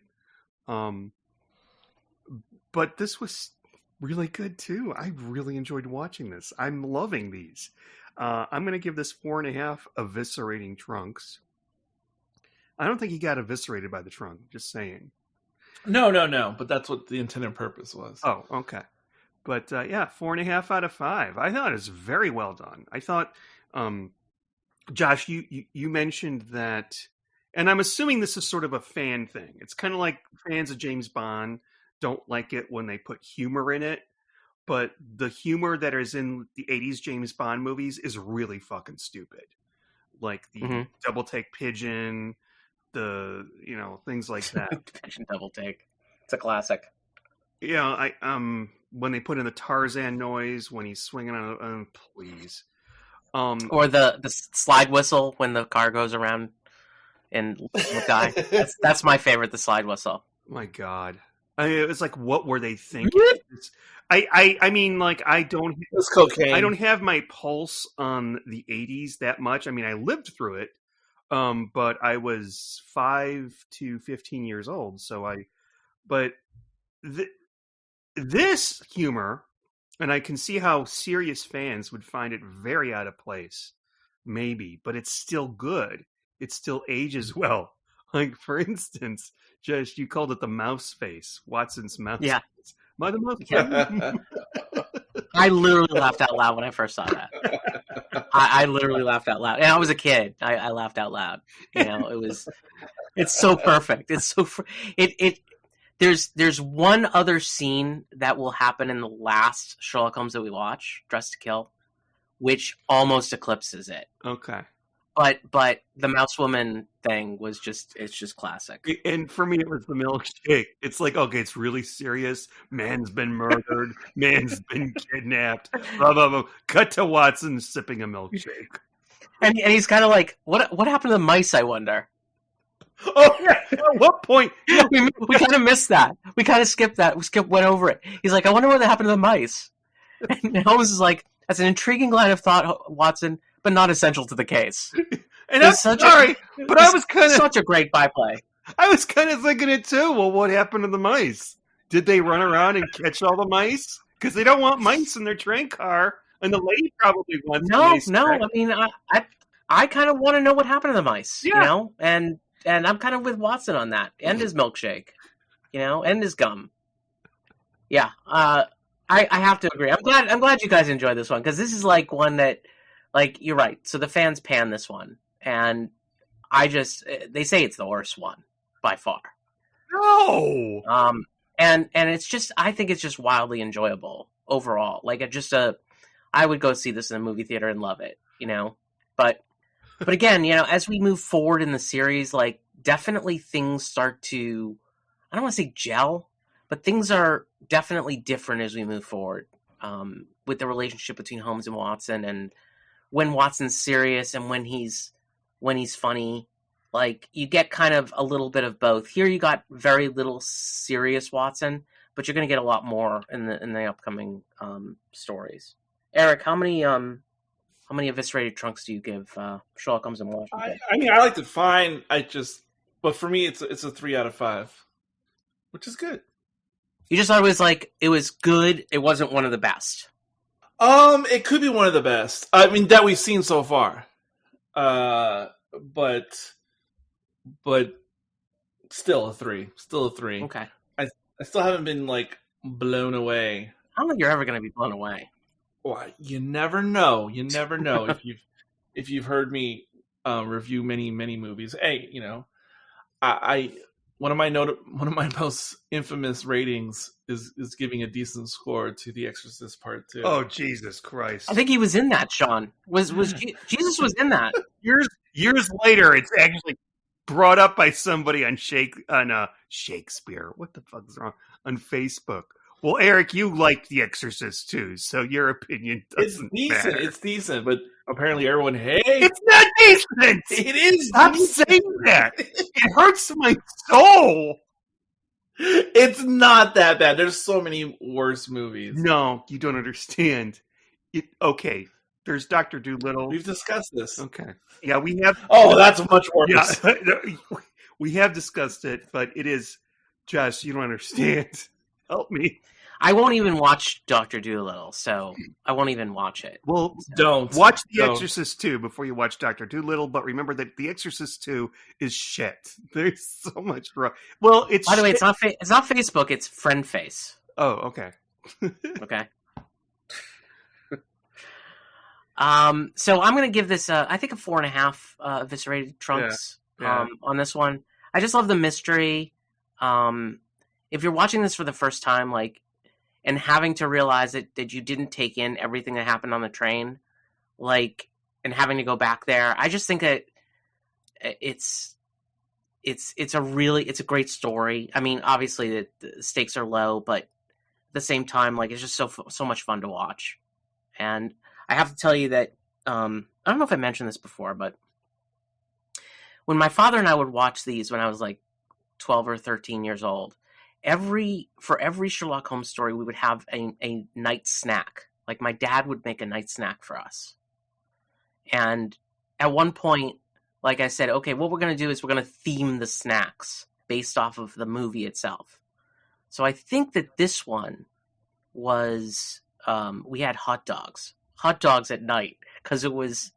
But this was really good too. I really enjoyed watching this. I'm loving these. I'm going to give this 4.5 eviscerating trunks. I don't think he got eviscerated by the trunk. Just saying. No. But that's what the intended purpose was. Oh, okay. But 4.5 out of 5. I thought it was very well done. I thought, Josh, you mentioned that, and I'm assuming this is sort of a fan thing. It's kind of like fans of James Bond don't like it when they put humor in it, but the humor that is in the 80s James Bond movies is really fucking stupid. Like the double take pigeon, the things like that. Pigeon double take. It's a classic. Yeah, when they put in the Tarzan noise when he's swinging on please. Or the slide whistle when the car goes around and the guy. That's my favorite, the slide whistle. My God. It was like, what were they thinking? I mean, like, I don't have my pulse on the 80s that much. I mean, I lived through it, but I was 5 to 15 years old. This humor, and I can see how serious fans would find it very out of place, maybe, but it's still good. It still ages well. Like, for instance, Josh, you called it the mouse face, Watson's mouse face. Mother mouse. Yeah. I literally laughed out loud when I first saw that. I literally laughed out loud. And I was a kid. I laughed out loud. It's so perfect. It's so There's one other scene that will happen in the last Sherlock Holmes that we watch, Dressed to Kill, which almost eclipses it. Okay. but the mouse woman thing was it's just classic. And for me, it was the milkshake. It's like, okay, it's really serious. Man's been murdered. Man's been kidnapped. Blah, blah, blah. Cut to Watson sipping a milkshake. And he's kind of like, what happened to the mice, I wonder? Oh, yeah. At what point? we kind of missed that. We kind of skipped that. Went over it. He's like, I wonder what happened to the mice. And Holmes is like, that's an intriguing line of thought, Watson, but not essential to the case. And I'm sorry, but I was kind of... Such a great byplay. I was kind of thinking it too. Well, what happened to the mice? Did they run around and catch all the mice? Because they don't want mice in their train car. And the lady probably wants mice. No. I mean, I kind of want to know what happened to the mice, you know? And I'm kind of with Watson on that. And his milkshake, you know, and his gum. Yeah. I have to agree. I'm glad you guys enjoyed this one, because this is like one that, like, you're right. So the fans pan this one, and they say it's the worst one by far. No. And it's just, I think it's just wildly enjoyable overall. Like, I would go see this in a movie theater and love it, you know. But again, you know, as we move forward in the series, like, definitely things start to, I don't want to say gel, but things are definitely different as we move forward with the relationship between Holmes and Watson, and when Watson's serious and when he's funny. Like, you get kind of a little bit of both. Here you got very little serious Watson, but you're going to get a lot more in the upcoming stories. Eric, how many eviscerated trunks do you give Sherlock Holmes in Washington? I mean, I liked it fine. But for me, it's a 3 out of 5, which is good. You just thought it was good. It wasn't one of the best. It could be one of the best. I mean, that we've seen so far. But still a 3. Still a 3. Okay. I still haven't been, like, blown away. I don't think you're ever going to be blown away. Well, you never know. You never know if you've heard me review many movies. Hey, you know, one of my most infamous ratings is giving a decent score to The Exorcist Part 2. Oh, Jesus Christ! I think he was in that. Sean Jesus was in that. Years later, it's actually brought up by somebody on Shakespeare. What the fuck is wrong on Facebook? Well, Eric, you like The Exorcist too, so your opinion doesn't matter. It's decent, but apparently everyone, hey, it's not decent. It is. Stop saying that. It hurts my soul. It's not that bad. There's so many worse movies. No, you don't understand. Okay, there's Dr. Dolittle. We've discussed this. Okay. Yeah, we have. Oh, that's much worse. Yeah, we have discussed it, but it is, Josh, you don't understand. Help me. I won't even watch Dr. Dolittle, so I won't even watch it. Well, don't. Watch The Exorcist 2 before you watch Dr. Dolittle, but remember that The Exorcist 2 is shit. There's so much wrong. Well, it's By the way, it's not Facebook, it's Friend Face. Oh, okay. Okay. So I'm going to give this, I think, a 4.5 eviscerated trunks on this one. I just love the mystery. If you're watching this for the first time, like, and having to realize that you didn't take in everything that happened on the train, like, and having to go back there, I just think that it's a great story. I mean, obviously the stakes are low, but at the same time, like, it's just so much fun to watch. And I have to tell you that I don't know if I mentioned this before, but when my father and I would watch these when I was like 12 or 13 years old, for every Sherlock Holmes story, we would have a night snack. Like, my dad would make a night snack for us. And at one point, like I said, okay, what we're going to do is we're going to theme the snacks based off of the movie itself. So I think that this one was, we had hot dogs at night, because it was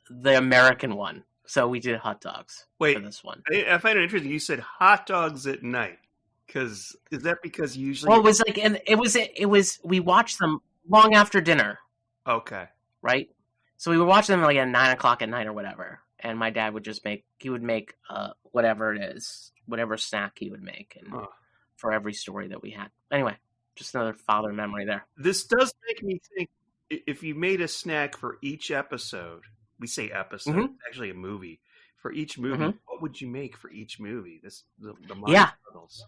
the American one. So we did hot dogs for this one. I find it interesting. You said hot dogs at night. Is that because usually? Well, it was like, and it was. We watched them long after dinner. Okay. Right. So we would watch them like at 9:00 at night or whatever, and my dad would make whatever it is, whatever snack he would make, and for every story that we had. Anyway, just another father memory there. This does make me think, if you made a snack for each episode, we say episode, Mhm. it's actually a movie. For each movie, Mhm. what would you make for each movie? The Yeah. models.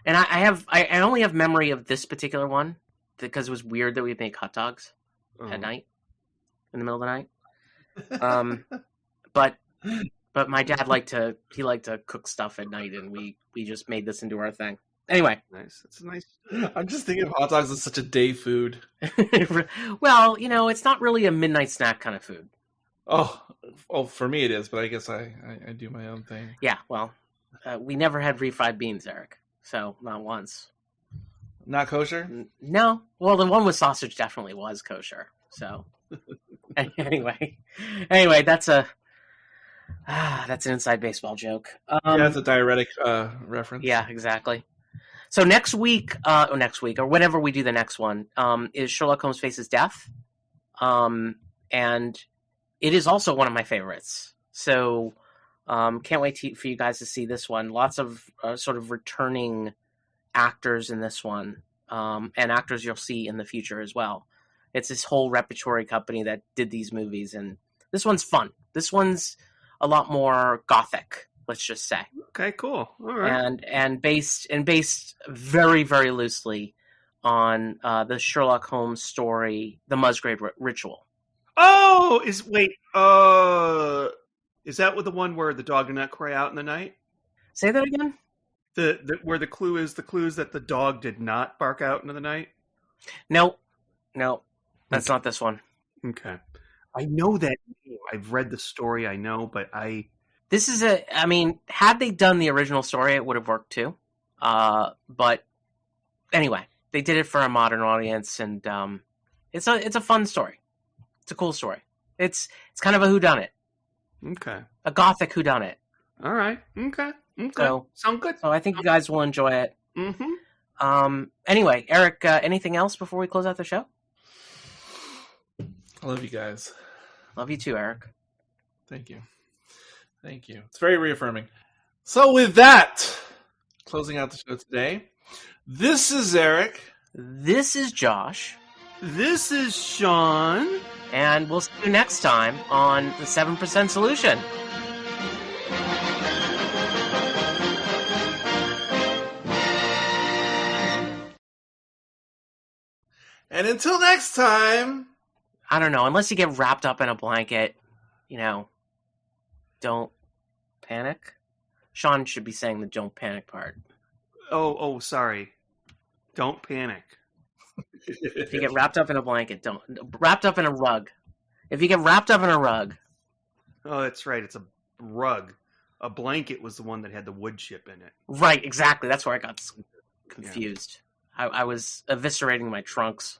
And I only have memory of this particular one because it was weird that we'd make hot dogs at night in the middle of the night. But my dad liked to cook stuff at night, and we just made this into our thing. Anyway, Nice. It's a nice. I'm just thinking of hot dogs as such a day food. well, it's not really a midnight snack kind of food. Oh, for me it is, but I guess I do my own thing. Yeah, well, we never had refried beans, Eric. So not once. Not kosher? No. Well, the one with sausage definitely was kosher. So anyway, that's an inside baseball joke. That's a diuretic reference. Yeah, exactly. So next week, or whenever we do the next one, is Sherlock Holmes Faces Death. And it is also one of my favorites. So can't wait for you guys to see this one. Lots of sort of returning actors in this one, and actors you'll see in the future as well. It's this whole repertory company that did these movies, and this one's fun. This one's a lot more gothic, let's just say. Okay, cool. All right. And based very, very loosely on the Sherlock Holmes story, The Musgrave Ritual. Oh, is that with the one where the dog did not cry out in the night? Say that again? Where the clue is that the dog did not bark out into the night? No, that's not this one. Okay. I know that. I've read the story, I know, but This is had they done the original story, it would have worked too. But anyway, they did it for a modern audience, and it's a fun story. It's a cool story. It's kind of a whodunit. Okay. A gothic whodunit. All right. Okay. So, sound good. So I think you guys will enjoy it. Mm-hmm. Anyway, Eric, anything else before we close out the show? I love you guys. Love you too, Eric. Thank you. It's very reaffirming. So with that, closing out the show today, this is Eric. This is Josh. This is Sean. And we'll see you next time on the 7% Solution. And until next time, I don't know, unless you get wrapped up in a blanket, don't panic. Sean should be saying the don't panic part. Oh, sorry. Don't panic. If you get wrapped up in a blanket, wrapped up in a rug. If you get wrapped up in a rug. Oh, that's right. It's a rug. A blanket was the one that had the wood chip in it. Right, exactly. That's where I got confused. Yeah. I was eviscerating my trunks.